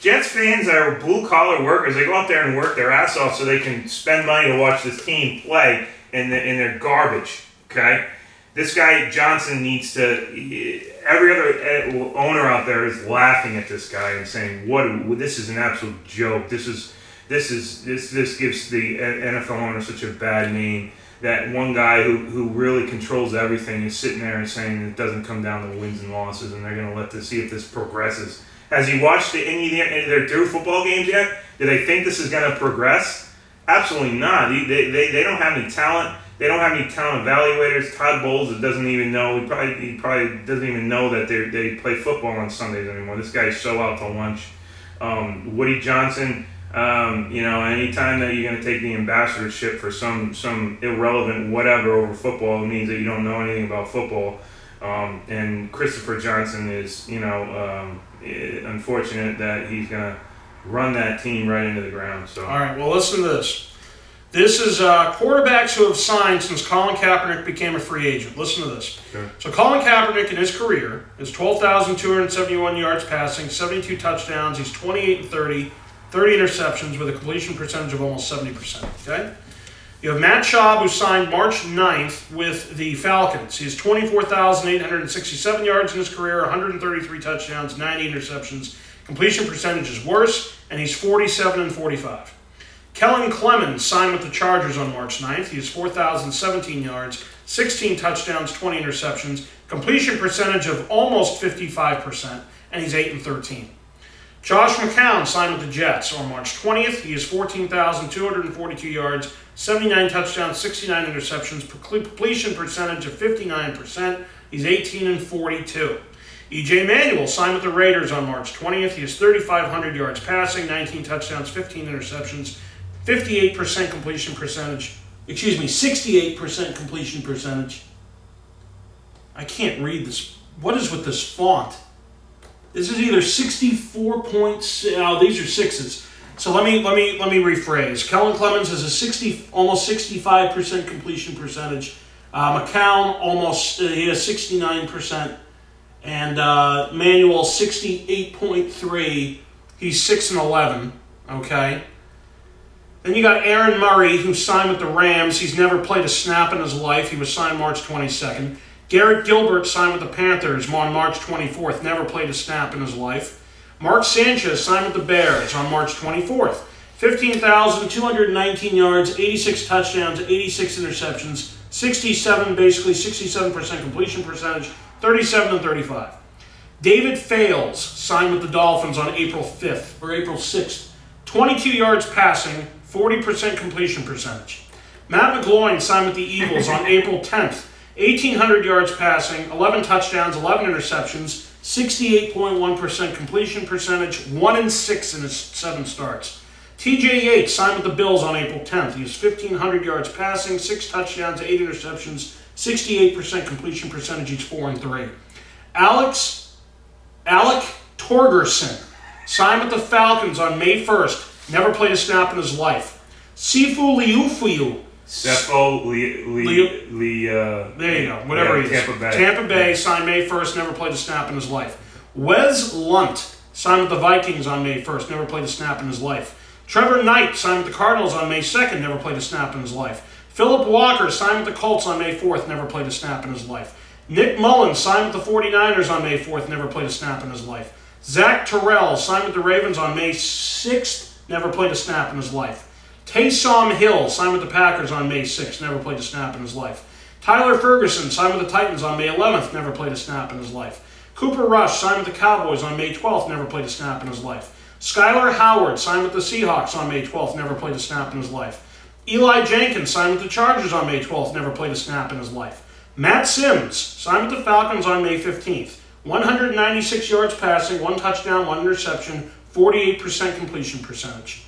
Jets fans are blue-collar workers. They go out there and work their ass off so they can spend money to watch this team play, and they're garbage, okay? This guy, Johnson, needs to... Every other owner out there is laughing at this guy and saying, "What? This is an absolute joke. This gives the NFL owner such a bad name that one guy who really controls everything is sitting there and saying it doesn't come down to wins and losses, and they're going to let this see if this progresses." Has he watched any of their two football games yet? Do they think this is going to progress? Absolutely not. They don't have any talent. They don't have any talent evaluators. Todd Bowles doesn't even know. He probably doesn't even know that they play football on Sundays anymore. This guy's so out to lunch. Woody Johnson, you know, anytime that you're going to take the ambassadorship for some irrelevant whatever over football, it means that you don't know anything about football. And Christopher Johnson is, unfortunate that he's going to run that team right into the ground. So. All right, well, listen to this. This is quarterbacks who have signed since Colin Kaepernick became a free agent. Listen to this. Okay. So Colin Kaepernick in his career is 12,271 yards passing, 72 touchdowns. He's 28-30, 30 interceptions with a completion percentage of almost 70%. Okay? You have Matt Schaub, who signed March 9th with the Falcons. He has 24,867 yards in his career, 133 touchdowns, 90 interceptions. Completion percentage is worse, and he's 47-45. Kellen Clemens signed with the Chargers on March 9th. He has 4,017 yards, 16 touchdowns, 20 interceptions. Completion percentage of almost 55%, and he's 8-13. Josh McCown signed with the Jets on March 20th. He has 14,242 yards, 79 touchdowns, 69 interceptions, completion percentage of 59%. He's 18-42. E.J. Manuel signed with the Raiders on March 20th. He has 3,500 yards passing, 19 touchdowns, 15 interceptions, 58% completion percentage. 68% completion percentage. I can't read this. What is with this font? This is either 64 points. Oh, these are sixes. So let me rephrase. Kellen Clemens has almost 65% completion percentage. McCown he has 69%, and Manuel 68.3. He's 6-11. Okay. Then you got Aaron Murray, who signed with the Rams. He's never played a snap in his life. He was signed March 22nd. Garrett Gilbert signed with the Panthers on March 24th. Never played a snap in his life. Mark Sanchez signed with the Bears on March 24th. 15,219 yards, 86 touchdowns, 86 interceptions, 67% completion percentage, 37-35. David Fales signed with the Dolphins on April 6th. 22 yards passing, 40% completion percentage. Matt McGloin signed with the Eagles on April 10th. 1,800 yards passing, 11 touchdowns, 11 interceptions, 68.1% completion percentage, 1-6 in his 7 starts. TJ Yates signed with the Bills on April 10th. He has 1,500 yards passing, 6 touchdowns, 8 interceptions, 68% completion percentage. He's 4-3. Alec Torgerson signed with the Falcons on May 1st. Never played a snap in his life. Sifu Liufiu. There you go. Whatever he is. Tampa Bay signed May 1st. Never played a snap in his life. Wes Lunt signed with the Vikings on May 1st. Never played a snap in his life. Trevor Knight signed with the Cardinals on May 2nd. Never played a snap in his life. Philip Walker signed with the Colts on May 4th. Never played a snap in his life. Nick Mullins signed with the 49ers on May 4th. Never played a snap in his life. Zach Terrell signed with the Ravens on May 6th. Never played a snap in his life. Taysom Hill signed with the Packers on May 6th. Never played a snap in his life. Tyler Ferguson signed with the Titans on May 11th. Never played a snap in his life. Cooper Rush signed with the Cowboys on May 12th. Never played a snap in his life. Skylar Howard signed with the Seahawks on May 12th. Never played a snap in his life. Eli Jenkins signed with the Chargers on May 12th. Never played a snap in his life. Matt Sims signed with the Falcons on May 15th. 196 yards passing, 1 touchdown, 1 interception, 48% completion percentage.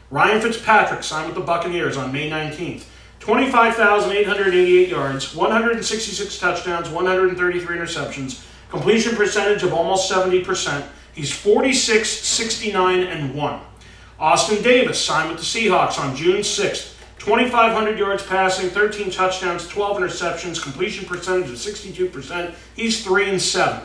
Ryan Fitzpatrick signed with the Buccaneers on May 19th. 25,888 yards, 166 touchdowns, 133 interceptions, completion percentage of almost 70%. He's 46-69-1. Austin Davis signed with the Seahawks on June 6th. 2,500 yards passing, 13 touchdowns, 12 interceptions, completion percentage of 62%. He's 3-7.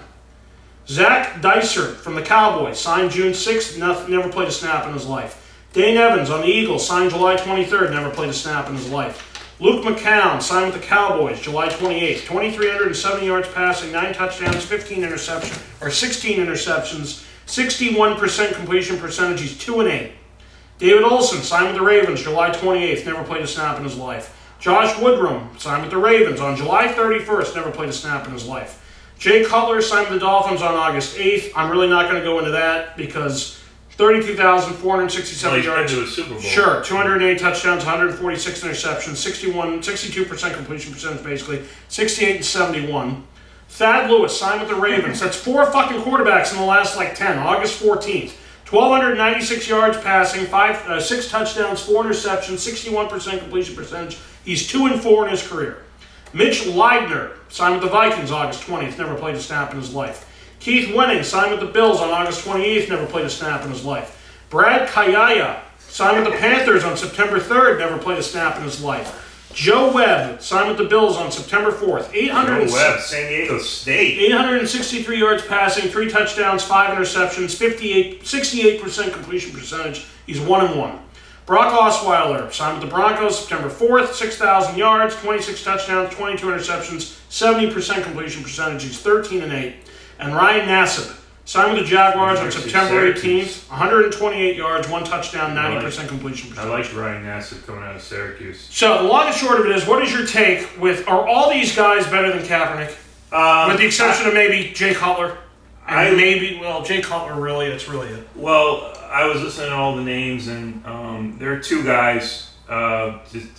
Zach Dysert from the Cowboys signed June 6th. Never played a snap in his life. Dane Evans on the Eagles signed July 23rd. Never played a snap in his life. Luke McCown signed with the Cowboys July 28th. 2,307 yards passing, 9 touchdowns, 16 interceptions, 61% completion percentage. He's 2-8. David Olson signed with the Ravens July 28th. Never played a snap in his life. Josh Woodrum signed with the Ravens on July 31st. Never played a snap in his life. Jay Cutler signed with the Dolphins on August 8th. I'm really not going to go into that because 32,467 yards. To a Super Bowl. Sure. 208 touchdowns, 146 interceptions, 62% completion percentage basically, 68-71. Thad Lewis signed with the Ravens. That's 4 fucking quarterbacks in the last 10. August 14th. 1,296 yards passing, 6 touchdowns, 4 interceptions, 61% completion percentage. He's 2-4 in his career. Mitch Leidner signed with the Vikings August 20th, never played a snap in his life. Keith Winning signed with the Bills on August 28th, never played a snap in his life. Brad Kayaya signed with the Panthers on September 3rd, never played a snap in his life. Joe Webb signed with the Bills on September 4th. Joe Webb, San Diego State. 863 yards passing, 3 touchdowns, 5 interceptions, 68% completion percentage. He's 1-1. Brock Osweiler signed with the Broncos September 4th, 6,000 yards, 26 touchdowns, 22 interceptions, 70% completion percentage. He's 13-8. And Ryan Nassib signed with the Jaguars on September 18th, 128 yards, 1 touchdown, 90% completion percentage. I liked Ryan Nassib coming out of Syracuse. So the long and short of it is, what is your take with, are all these guys better than Kaepernick? With the exception of maybe Jay Cutler. And Jay Cutler really, it's really it. Well, I was listening to all the names, and there are 2 guys, there's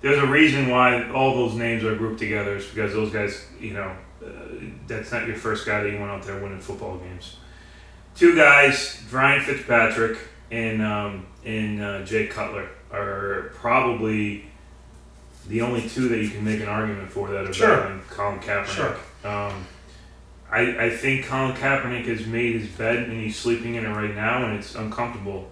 a reason why all those names are grouped together. It's because those guys, that's not your first guy that you went out there winning football games. 2 guys, Ryan Fitzpatrick and Jay Cutler, are probably the only 2 that you can make an argument for that are better than Colin Kaepernick. Sure. I think Colin Kaepernick has made his bed and he's sleeping in it right now, and it's uncomfortable.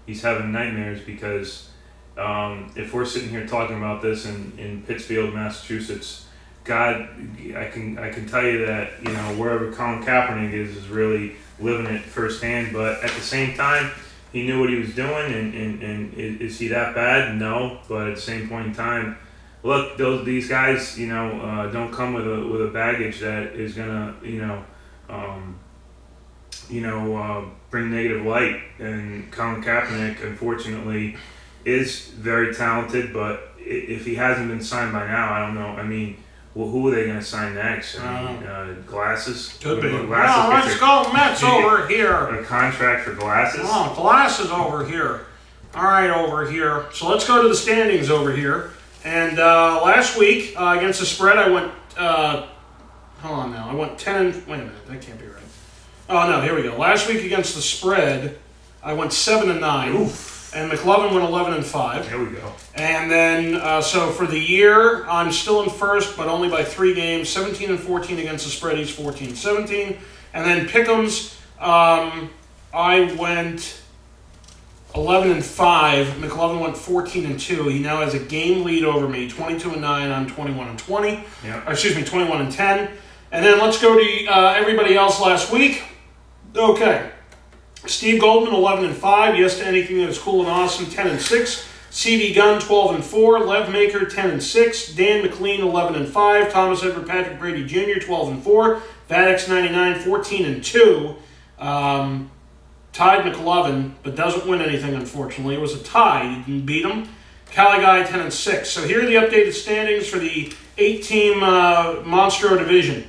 He's having nightmares because if we're sitting here talking about this in Pittsfield, Massachusetts, God, I can tell you that wherever Colin Kaepernick is really living it firsthand. But at the same time, he knew what he was doing, and is he that bad? No. But at the same point in time, look, these guys, don't come with a baggage that is gonna, bring negative light. And Colin Kaepernick, unfortunately, is very talented, but if he hasn't been signed by now, I don't know. I mean, well, who are they going to sign next? Glasses? Could be. Glasses let's go Mets over here. A contract for Glasses? Oh, Glasses over here. All right, over here. So let's go to the standings over here. And last week, against the spread, I went, hold on now, I went 10 and, wait a minute, that can't be right. Oh, no, here we go. Last week against the spread, I went 7-9. Oof. And McLovin went 11-5. There we go. And then, so for the year, I'm still in first, but only by 3 games. 17-14 against the spread. He's 14-17. And then Pick'ems, I went 11-5. McLovin went 14-2. He now has a game lead over me. 22-9. I'm 21-20. Yeah. Excuse me, 21-10. And then let's go to everybody else last week. Okay. Steve Goldman, 11-5. Yes to anything that is cool and awesome, 10-6. CV Gunn, 12-4. Lev Maker, 10-6. Dan McLean, 11-5. Thomas Edward Patrick Brady Jr., 12-4. Vadex 99, 14-2. Tied McLovin, but doesn't win anything, unfortunately. It was a tie. He didn't beat him. Caligai, 10-6. So here are the updated standings for the 8-team Monstro division.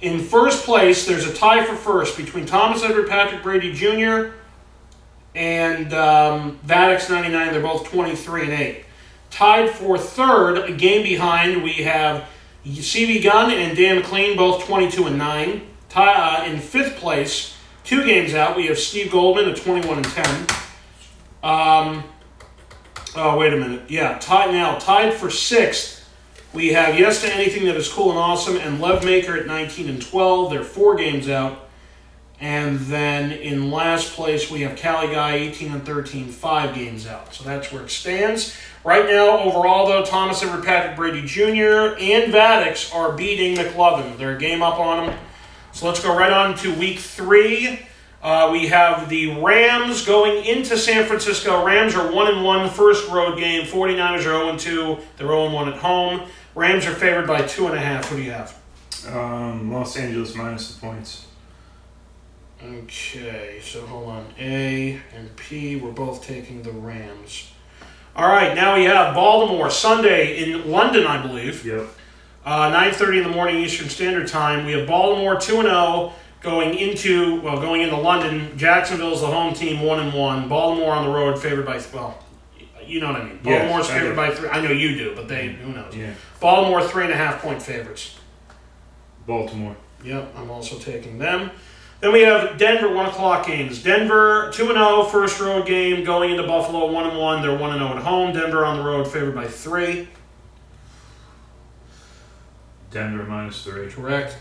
In first place, there's a tie for first between Thomas Edward Patrick Brady Jr. and Vadex 99. They're both 23-8. Tied for third, a game behind, we have CV Gunn and Dan McLean, both 22-9. In fifth place, 2 games out, we have Steve Goldman at 21-10. Oh, wait a minute. Yeah, tied for sixth. We have Yes to Anything That Is Cool and Awesome and Lev Maker at 19-12. They're 4 games out. And then in last place, we have Cali Guy, 18-13, 5 games out. So that's where it stands. Right now, overall, though, Thomas Edward Patrick Brady Jr. and Vadex are beating McLovin. They're a game up on them. So let's go right on to week 3. We have the Rams going into San Francisco. Rams are 1-1, first road game. 49ers are 0-2. They're 0-1 at home. Rams are favored by 2.5. Who do you have? Los Angeles minus the points. Okay, so hold on. A and P, we're both taking the Rams. All right, now we have Baltimore, Sunday in London, I believe. Yep. 9:30 in the morning Eastern Standard Time. We have Baltimore 2-0 going into London. Jacksonville's the home team, 1-1. Baltimore on the road, favored by, you know what I mean. Baltimore's favored by 3. I know you do, but who knows? Yeah. Baltimore 3.5-point favorites. Baltimore. Yep, I'm also taking them. Then we have Denver 1 o'clock games. Denver 2-0, first road game, going into Buffalo 1-1. They're 1-0 at home. Denver on the road, favored by 3. Denver -3. Correct.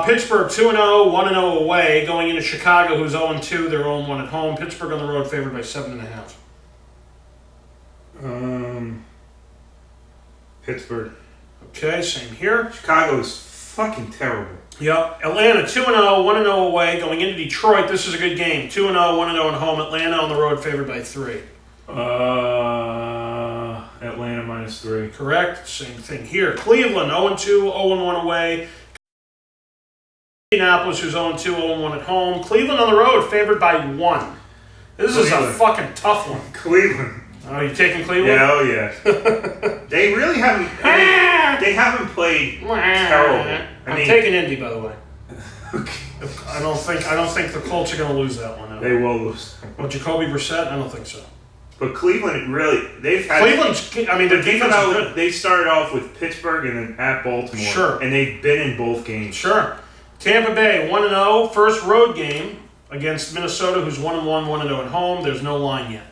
Pittsburgh 2-0, 1-0 away, going into Chicago, who's 0-2. They're 0-1 at home. Pittsburgh on the road, favored by 7.5. Pittsburgh. Okay, same here. Chicago is fucking terrible. Yep. Atlanta 2-0, 1-0 away, going into Detroit. This is a good game. 2-0, 1-0 at home. Atlanta on the road, favored by 3. Atlanta -3. Correct. Same thing here. Cleveland 0-2, 0-1 away. Indianapolis, who's 0-2, 0-1 at home. Cleveland on the road, favored by 1. This is a fucking tough one. Cleveland. Oh, you taking Cleveland? Yeah, oh yeah. They really haven't. They haven't played terrible. I'm taking Indy, by the way. I don't think the Colts are going to lose that one. They will lose. Well, Jacoby Brissett? I don't think so. But Cleveland they've had. Cleveland's. I mean, their defense is good. They started off with Pittsburgh and then at Baltimore. Sure. And they've been in both games. Sure. Tampa Bay 1-0, first road game against Minnesota, who's 1-1, 1-0 at home. There's no line yet.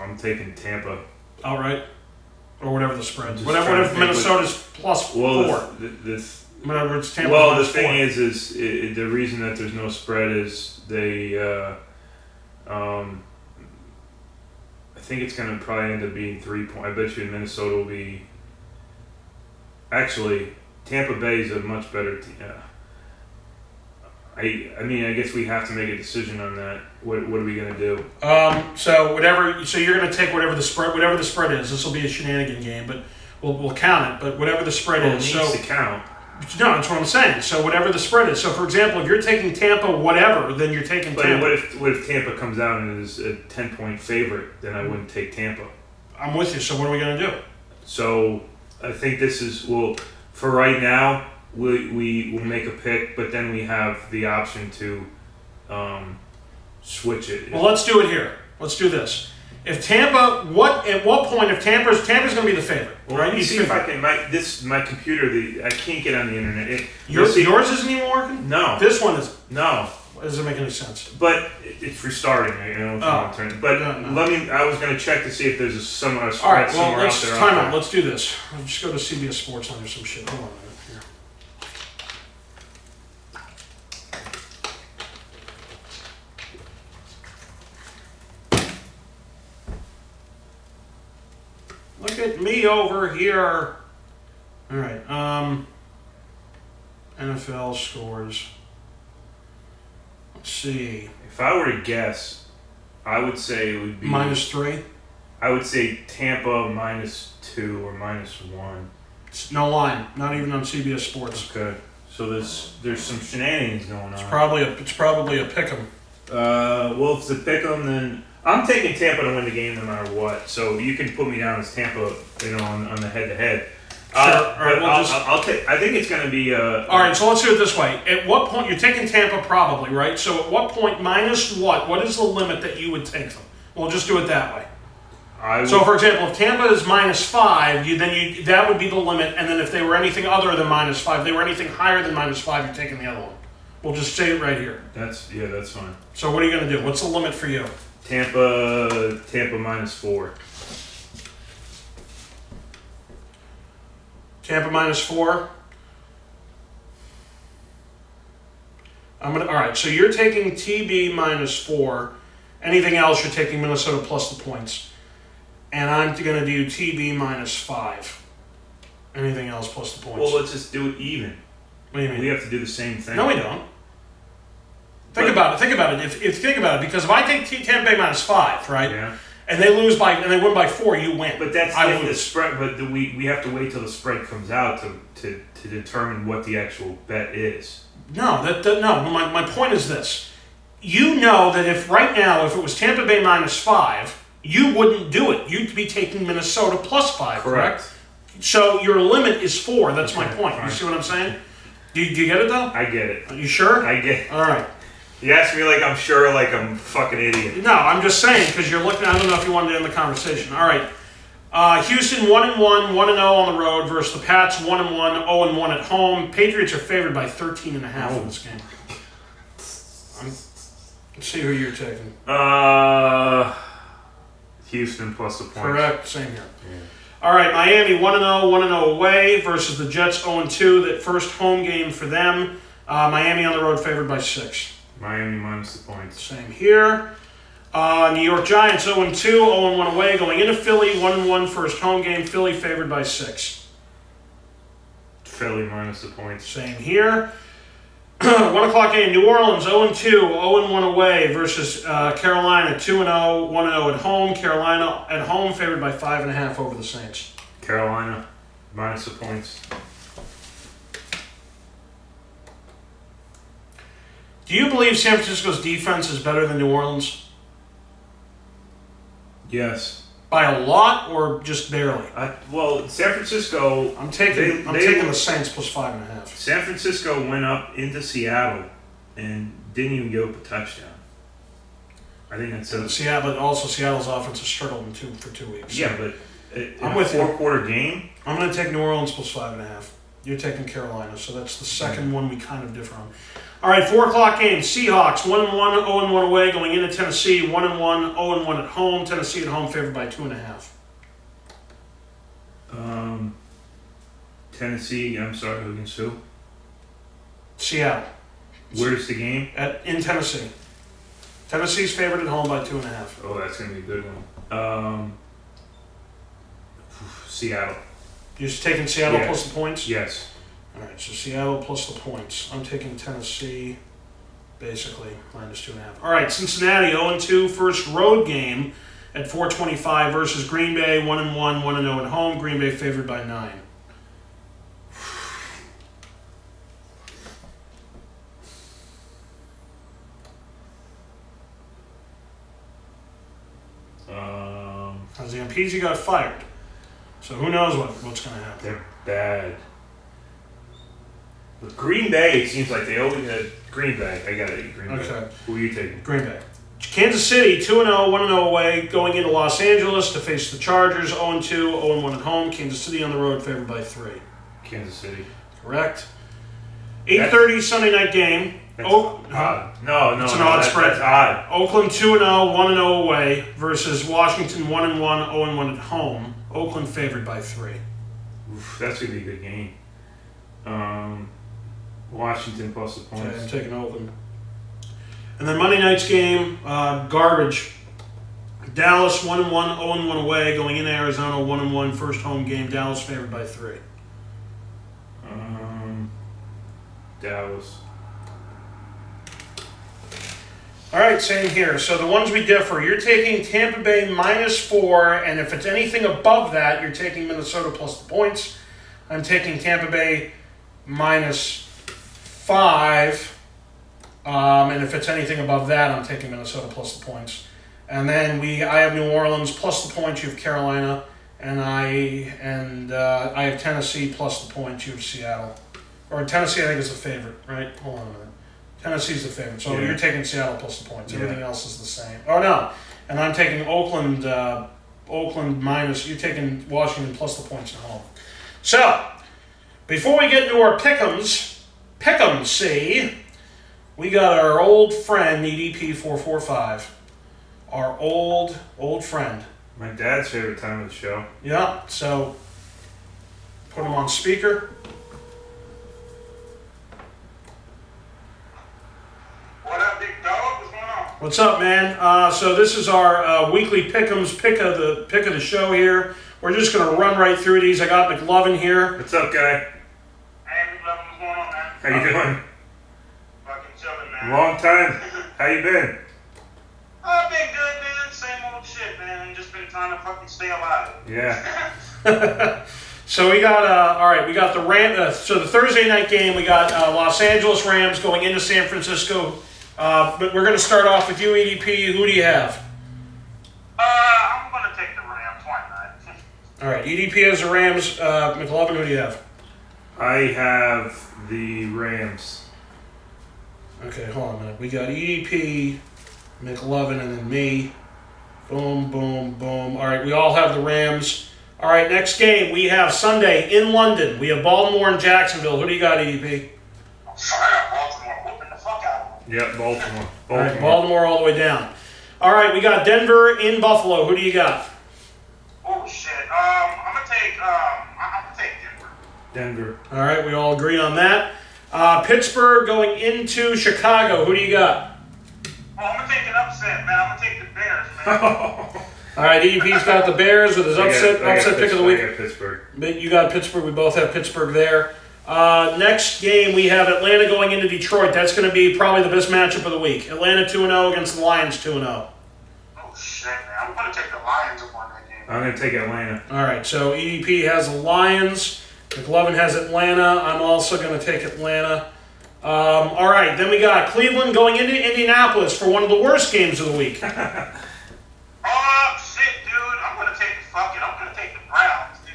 I'm taking Tampa. All right. Or whatever the spread is. Whatever if Minnesota's plus 4. Whatever it's Tampa. Well, the thing is the reason that there's no spread is they. I think it's going to probably end up being 3 points. I bet you Minnesota will be. Actually, Tampa Bay is a much better team. I mean, I guess we have to make a decision on that. What are we going to do? So you're going to take whatever the spread is. This will be a shenanigan game, but we'll count it. But whatever the spread is, it needs to count. No, that's what I'm saying. So whatever the spread is. So for example, if you're taking Tampa, whatever, then you're taking Tampa. But what if Tampa comes out and is a 10-point favorite? Then I wouldn't take Tampa. I'm with you. So what are we going to do? So I think this is for right now. We will make a pick, but then we have the option to switch it. Well, let's do it here. Let's do this. If Tampa, at what point if Tampa's going to be the favorite? Well, right? Let me see if I can. My computer. I can't get on the internet. Yours isn't even working. No. This one is. No. Doesn't make any sense. But it's restarting. But no. I was going to check to see if there's some. All right. Well, let's time out. Let's do this. Let's just go to CBS Sports and there's some shit. Hold on a minute here. Look at me over here. All right. NFL scores. Let's see. If I were to guess, I would say it would be -3. I would say Tampa -2 or -1. It's no line. Not even on CBS Sports. Okay. So there's some shenanigans going on. It's probably a pick 'em. Well, if it's a pick 'em, then I'm taking Tampa to win the game no matter what. So you can put me down as Tampa, on the head-to-head. Sure. All right. I'll take. I think it's going to be. All right. So let's do it this way. At what point you're taking Tampa, probably, right? So at what point minus what? What is the limit that you would take them? We'll just do it that way. So, for example, if Tampa is -5, that would be the limit. And then if they were anything other than -5, they were anything higher than -5, you're taking the other one. We'll just say it right here. That's fine. So what are you going to do? What's the limit for you? Tampa -4. Tampa -4. All right. So you're taking TB -4. Anything else, you're taking Minnesota plus the points. And I'm going to do TB -5. Anything else plus the points. Well, let's just do it even. What do you mean? We have to do the same thing. No, we don't. Think about it. Think about it. Think about it. Because if I take Tampa Bay -5, right? Yeah. And they win by 4, you win. But that's the spread. But we have to wait till the spread comes out to determine what the actual bet is. No, no. My point is this. You know that if it was Tampa Bay -5, you wouldn't do it. You'd be taking Minnesota +5, correct? So your limit is 4. That's my point. Fine. You see what I'm saying? Do you get it, though? I get it. Are you sure? I get it. All right. You ask me like I'm sure, like I'm a fucking idiot. No, I'm just saying, because you're looking, I don't know if you wanted to end the conversation. All right. Houston 1-1, 1-0 on the road versus the Pats 1-1, 0-1 at home. Patriots are favored by 13.5 in this game. Let's see who you're taking. Houston plus the points. Correct. Same here. All right, Miami 1-0, 1-0 away versus the Jets 0-2. That first home game for them. Miami on the road favored by 6. Miami minus the points. Same here. New York Giants 0-2, 0-1 away, going into Philly, 1-1 first home game. Philly favored by 6. Philly minus the points. Same here. 1 o'clock game, New Orleans 0-2, 0-1 away versus Carolina 2-0, 1-0 at home. Carolina at home favored by 5.5 over the Saints. Carolina minus the points. Do you believe San Francisco's defense is better than New Orleans? Yes. By a lot or just barely? Well, San Francisco. I'm taking the Saints plus 5.5. San Francisco went up into Seattle and didn't even give up a touchdown. I think that's Seattle's offense has struggled for 2 weeks. Yeah, but I'm with you. 4-quarter game. I'm going to take New Orleans plus 5.5. You're taking Carolina, so that's the second one we kind of differ on. All right, 4 o'clock game. Seahawks 1-1, 0-1 away, going into Tennessee. 1-1, 0-1 at home. Tennessee at home favored by 2.5. Tennessee. I'm sorry, who against who? Seattle. Where's the game? In Tennessee. Tennessee's favored at home by 2.5. Oh, that's gonna be a good one. Seattle. You're just taking Seattle plus the points? Yes. All right, so Seattle plus the points. I'm taking Tennessee, basically, minus 2.5. All right, Cincinnati 0-2, first road game at 4:25 versus Green Bay, 1-1, 1-0 at home. Green Bay favored by 9. Zampese got fired, so who knows what's going to happen. They're bad. But Green Bay, it seems like they always had Green Bay. I got it. Green Bay. Okay. Who are you taking? Green Bay. Kansas City 2-0, 1-0 away, going into Los Angeles to face the Chargers. 0-2, 0-1 at home. Kansas City on the road favored by 3. Kansas City. Correct. 8:30 Sunday night game. That's odd. No, it's an odd spread. That's odd. Oakland 2-0, 1-0 away versus Washington 1-1, 0-1 at home. Oakland favored by 3. Oof, that's gonna be a good game. Washington plus the points. Okay, I'm taking Oakland. And then Monday night's game, garbage. Dallas 1-1, 0-1 away, going into Arizona 1-1 first home game. Dallas favored by 3. Dallas. All right, same here. So the ones we differ, you're taking Tampa Bay minus 4, and if it's anything above that, you're taking Minnesota plus the points. I'm taking Tampa Bay minus 5, and if it's anything above that, I'm taking Minnesota plus the points. And then I have New Orleans plus the points. You have Carolina, and I have Tennessee plus the points. You have Seattle, or Tennessee. I think is the favorite, right? Hold on a minute. Tennessee's the favorite, so you're taking Seattle plus the points. Everything else is the same. Oh no, and I'm taking Oakland minus. You're taking Washington plus the points at home. So before we get into our pick'ems, see, we got our old friend EDP 445, our old friend. My dad's favorite time of the show. Yeah. So put him on speaker. What up, big dog? What's going on? What's up, man? So this is our weekly pick'ems, pick of the show here. We're just gonna run right through these. I got McLovin here. What's up, guy? Hey, McLovin, what's going on, man? How you doing? Fucking chilling, man. Long time. How you been? I've been good, man. Same old shit, man. Just been trying to fucking stay alive. Yeah. So we got all right. We got the so the Thursday night game. We got Los Angeles Rams going into San Francisco. But we're going to start off with you, EDP. Who do you have? I'm going to take the Rams. Why not? All right, EDP has the Rams. McLovin, who do you have? I have the Rams. Okay, hold on a minute. We got EDP, McLovin, and then me. Boom, boom, boom. All right, we all have the Rams. All right, next game we have Sunday in London. We have Baltimore and Jacksonville. Who do you got, EDP? Baltimore whooping the fuck out of them. Yep, Baltimore. All right, Baltimore all the way down. All right, we got Denver in Buffalo. Who do you got? Oh, shit. I'm going to take I'm gonna take Denver. Denver. All right, we all agree on that. Pittsburgh going into Chicago. Who do you got? Oh, I'm gonna take an upset, man. I'm gonna take the Bears, man. All right, EDP's got the Bears with his upset pick of the week. I got Pittsburgh. You got Pittsburgh. We both have Pittsburgh there. Next game, we have Atlanta going into Detroit. That's going to be probably the best matchup of the week. Atlanta 2-0 against the Lions 2-0. Oh, shit, man. I'm gonna take the Lions to win that game. I'm going to take Atlanta. All right, so EDP has the Lions. McLovin has Atlanta. I'm also going to take Atlanta. All right, then we got Cleveland going into Indianapolis for one of the worst games of the week. Oh, shit, dude. I'm gonna take the Browns, dude.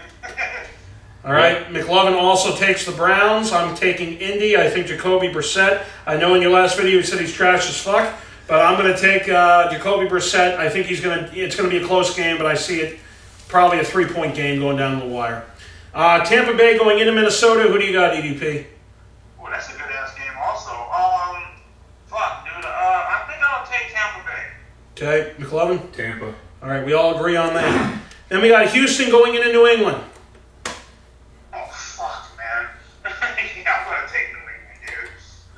All right, McLovin also takes the Browns. I'm taking Indy. I think Jacoby Brissett. I know in your last video you said he's trash as fuck, but I'm going to take Jacoby Brissett. I think it's going to be a close game, but I see it probably a 3-point game going down the wire. Tampa Bay going into Minnesota. Who do you got, EDP? Well, that's a good-ass game also. Fuck, dude. I think I'll take Tampa Bay. Okay, McLovin? Tampa. All right, we all agree on that. Then we got Houston going into New England. Oh, fuck, man. Yeah, I'm gonna take New England, dude.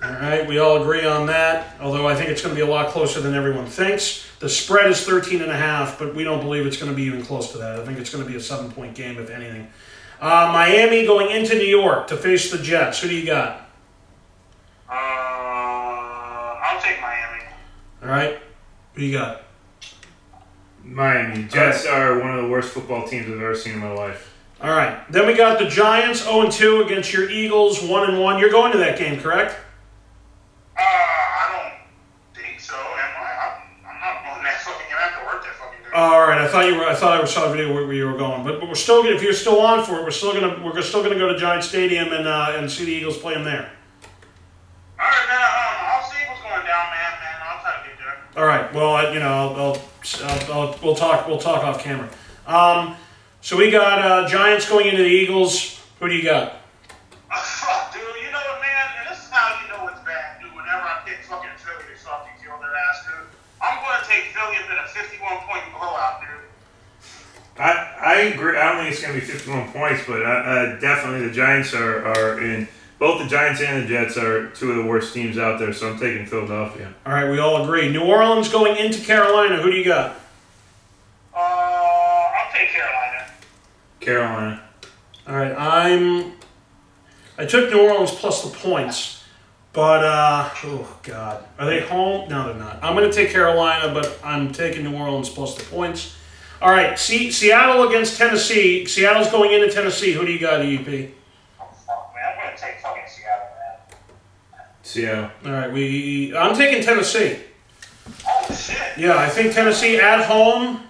All right, we all agree on that, although I think it's going to be a lot closer than everyone thinks. The spread is 13.5, but we don't believe it's going to be even close to that. I think it's going to be a 7-point game, if anything. Miami going into New York to face the Jets. Who do you got? I'll take Miami. All right, who do you got? Miami. Jets are one of the worst football teams I've ever seen in my life. All right, then we got the Giants 0-2 against your Eagles 1-1. You're going to that game, correct? I don't think so. Am I? I'm not going that fucking game. I have to work that fucking day. All right, I thought I saw a video where you were going, but we're still. If you're still on for it, we're still gonna go to Giant Stadium and see the Eagles play them there. All right, man. I'll see what's going down, man. I'll try to get there. All right. Well, we'll talk off camera. So we got Giants going into the Eagles. Who do you got? Fuck, dude. You know what, man? And this is how you know it's bad, dude. Whenever I pick fucking Philly to fucking kill their ass, dude. I'm going to take Philly in a 51-point blowout, dude. I agree. I don't think it's going to be 51 points, but definitely the Giants are in. Both the Giants and the Jets are two of the worst teams out there, so I'm taking Philadelphia. All right, we all agree. New Orleans going into Carolina. Who do you got? I'll take Carolina. Carolina. All right, I took New Orleans plus the points, but oh god, are they home? No, they're not. I'm going to take Carolina, but I'm taking New Orleans plus the points. All right, Seattle against Tennessee. Seattle's going into Tennessee. Who do you got, EUP? Oh, fuck, man. I'm going to take fucking Seattle, man. Seattle. All right, I'm taking Tennessee. Oh, shit. Yeah, I think Tennessee at home.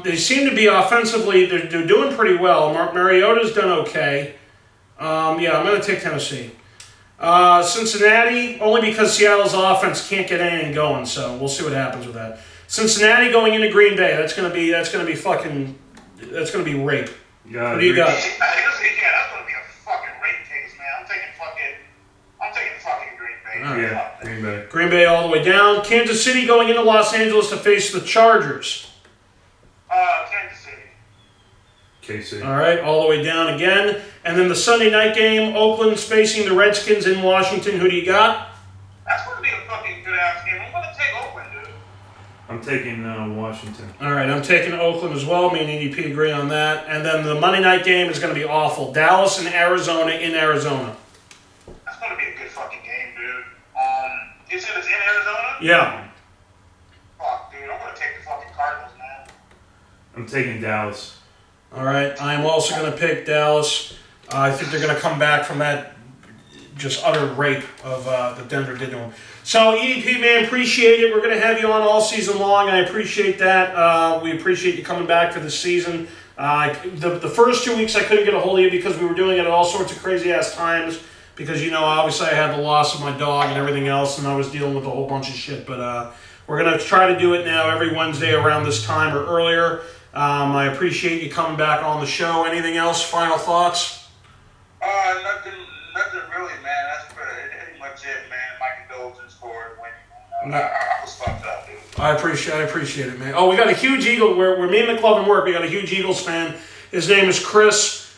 They seem to be offensively, they're doing pretty well. Mariota's done okay. Yeah, I'm going to take Tennessee. Cincinnati, only because Seattle's offense can't get anything going, so we'll see what happens with that. Cincinnati going into Green Bay, that's going to be rape. Yeah, what do you got? Yeah, that's going to be a fucking rape case, man. I'm taking fucking Green Bay. Yeah, Green Bay. Green Bay all the way down. Kansas City going into Los Angeles to face the Chargers. Kansas City. KC. All right, all the way down again. And then the Sunday night game, Oakland's facing the Redskins in Washington. Who do you got? That's going to be a fucking good-ass game. I'm going to take Oakland, dude. I'm taking Washington. All right, I'm taking Oakland as well. Me and EDP agree on that. And then the Monday night game is going to be awful. Dallas and Arizona in Arizona. That's going to be a good fucking game, dude. You said it's in Arizona? Yeah. Fuck, dude. I'm going to take the fucking Cardinals, man. I'm taking Dallas. All right, I'm also going to pick Dallas. I think they're going to come back from that just utter rape of that Denver did to them. So, EDP, man, appreciate it. We're going to have you on all season long. I appreciate that. We appreciate you coming back for this season. The first 2 weeks I couldn't get a hold of you because we were doing it at all sorts of crazy-ass times because, obviously I had the loss of my dog and everything else, and I was dealing with a whole bunch of shit. But we're going to try to do it now every Wednesday around this time or earlier. I appreciate you coming back on the show. Anything else? Final thoughts? Nothing really, man. That's pretty much it, man. My condolences for it when I was fucked up, dude. I appreciate it, man. Oh, we got a huge Eagle. Where me and McLovin work, we got a huge Eagles fan His name is Chris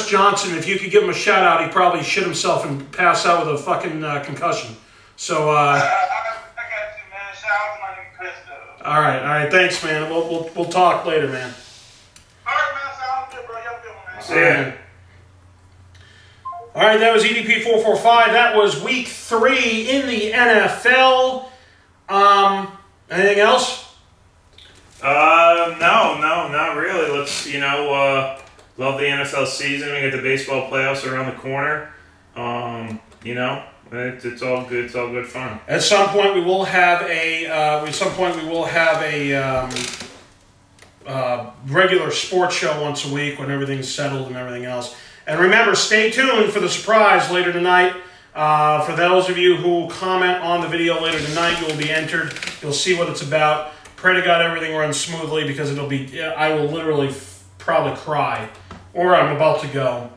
Johnson. If you could give him a shout out, he'd probably shit himself and pass out with a fucking concussion. So, I got you, man. Shout out to my nigga Chris, though. all right. Thanks, man. We'll talk later, man. All right, man. Sounds good, bro. Y'all good, man. See ya. All right, that was EDP 445. That was week 3 in the NFL. Anything else? No, not really. Let's, love the NFL season. We got the baseball playoffs around the corner. It's all good. It's all good fun. At some point, we will have a regular sports show once a week when everything's settled and everything else. And remember, stay tuned for the surprise later tonight. For those of you who comment on the video later tonight, you will be entered. You'll see what it's about. Pray to God everything runs smoothly, because I will literally probably cry, or I'm about to go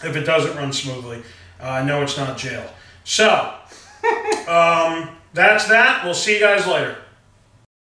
if it doesn't run smoothly. I know it's not jail. So, that's that. We'll see you guys later.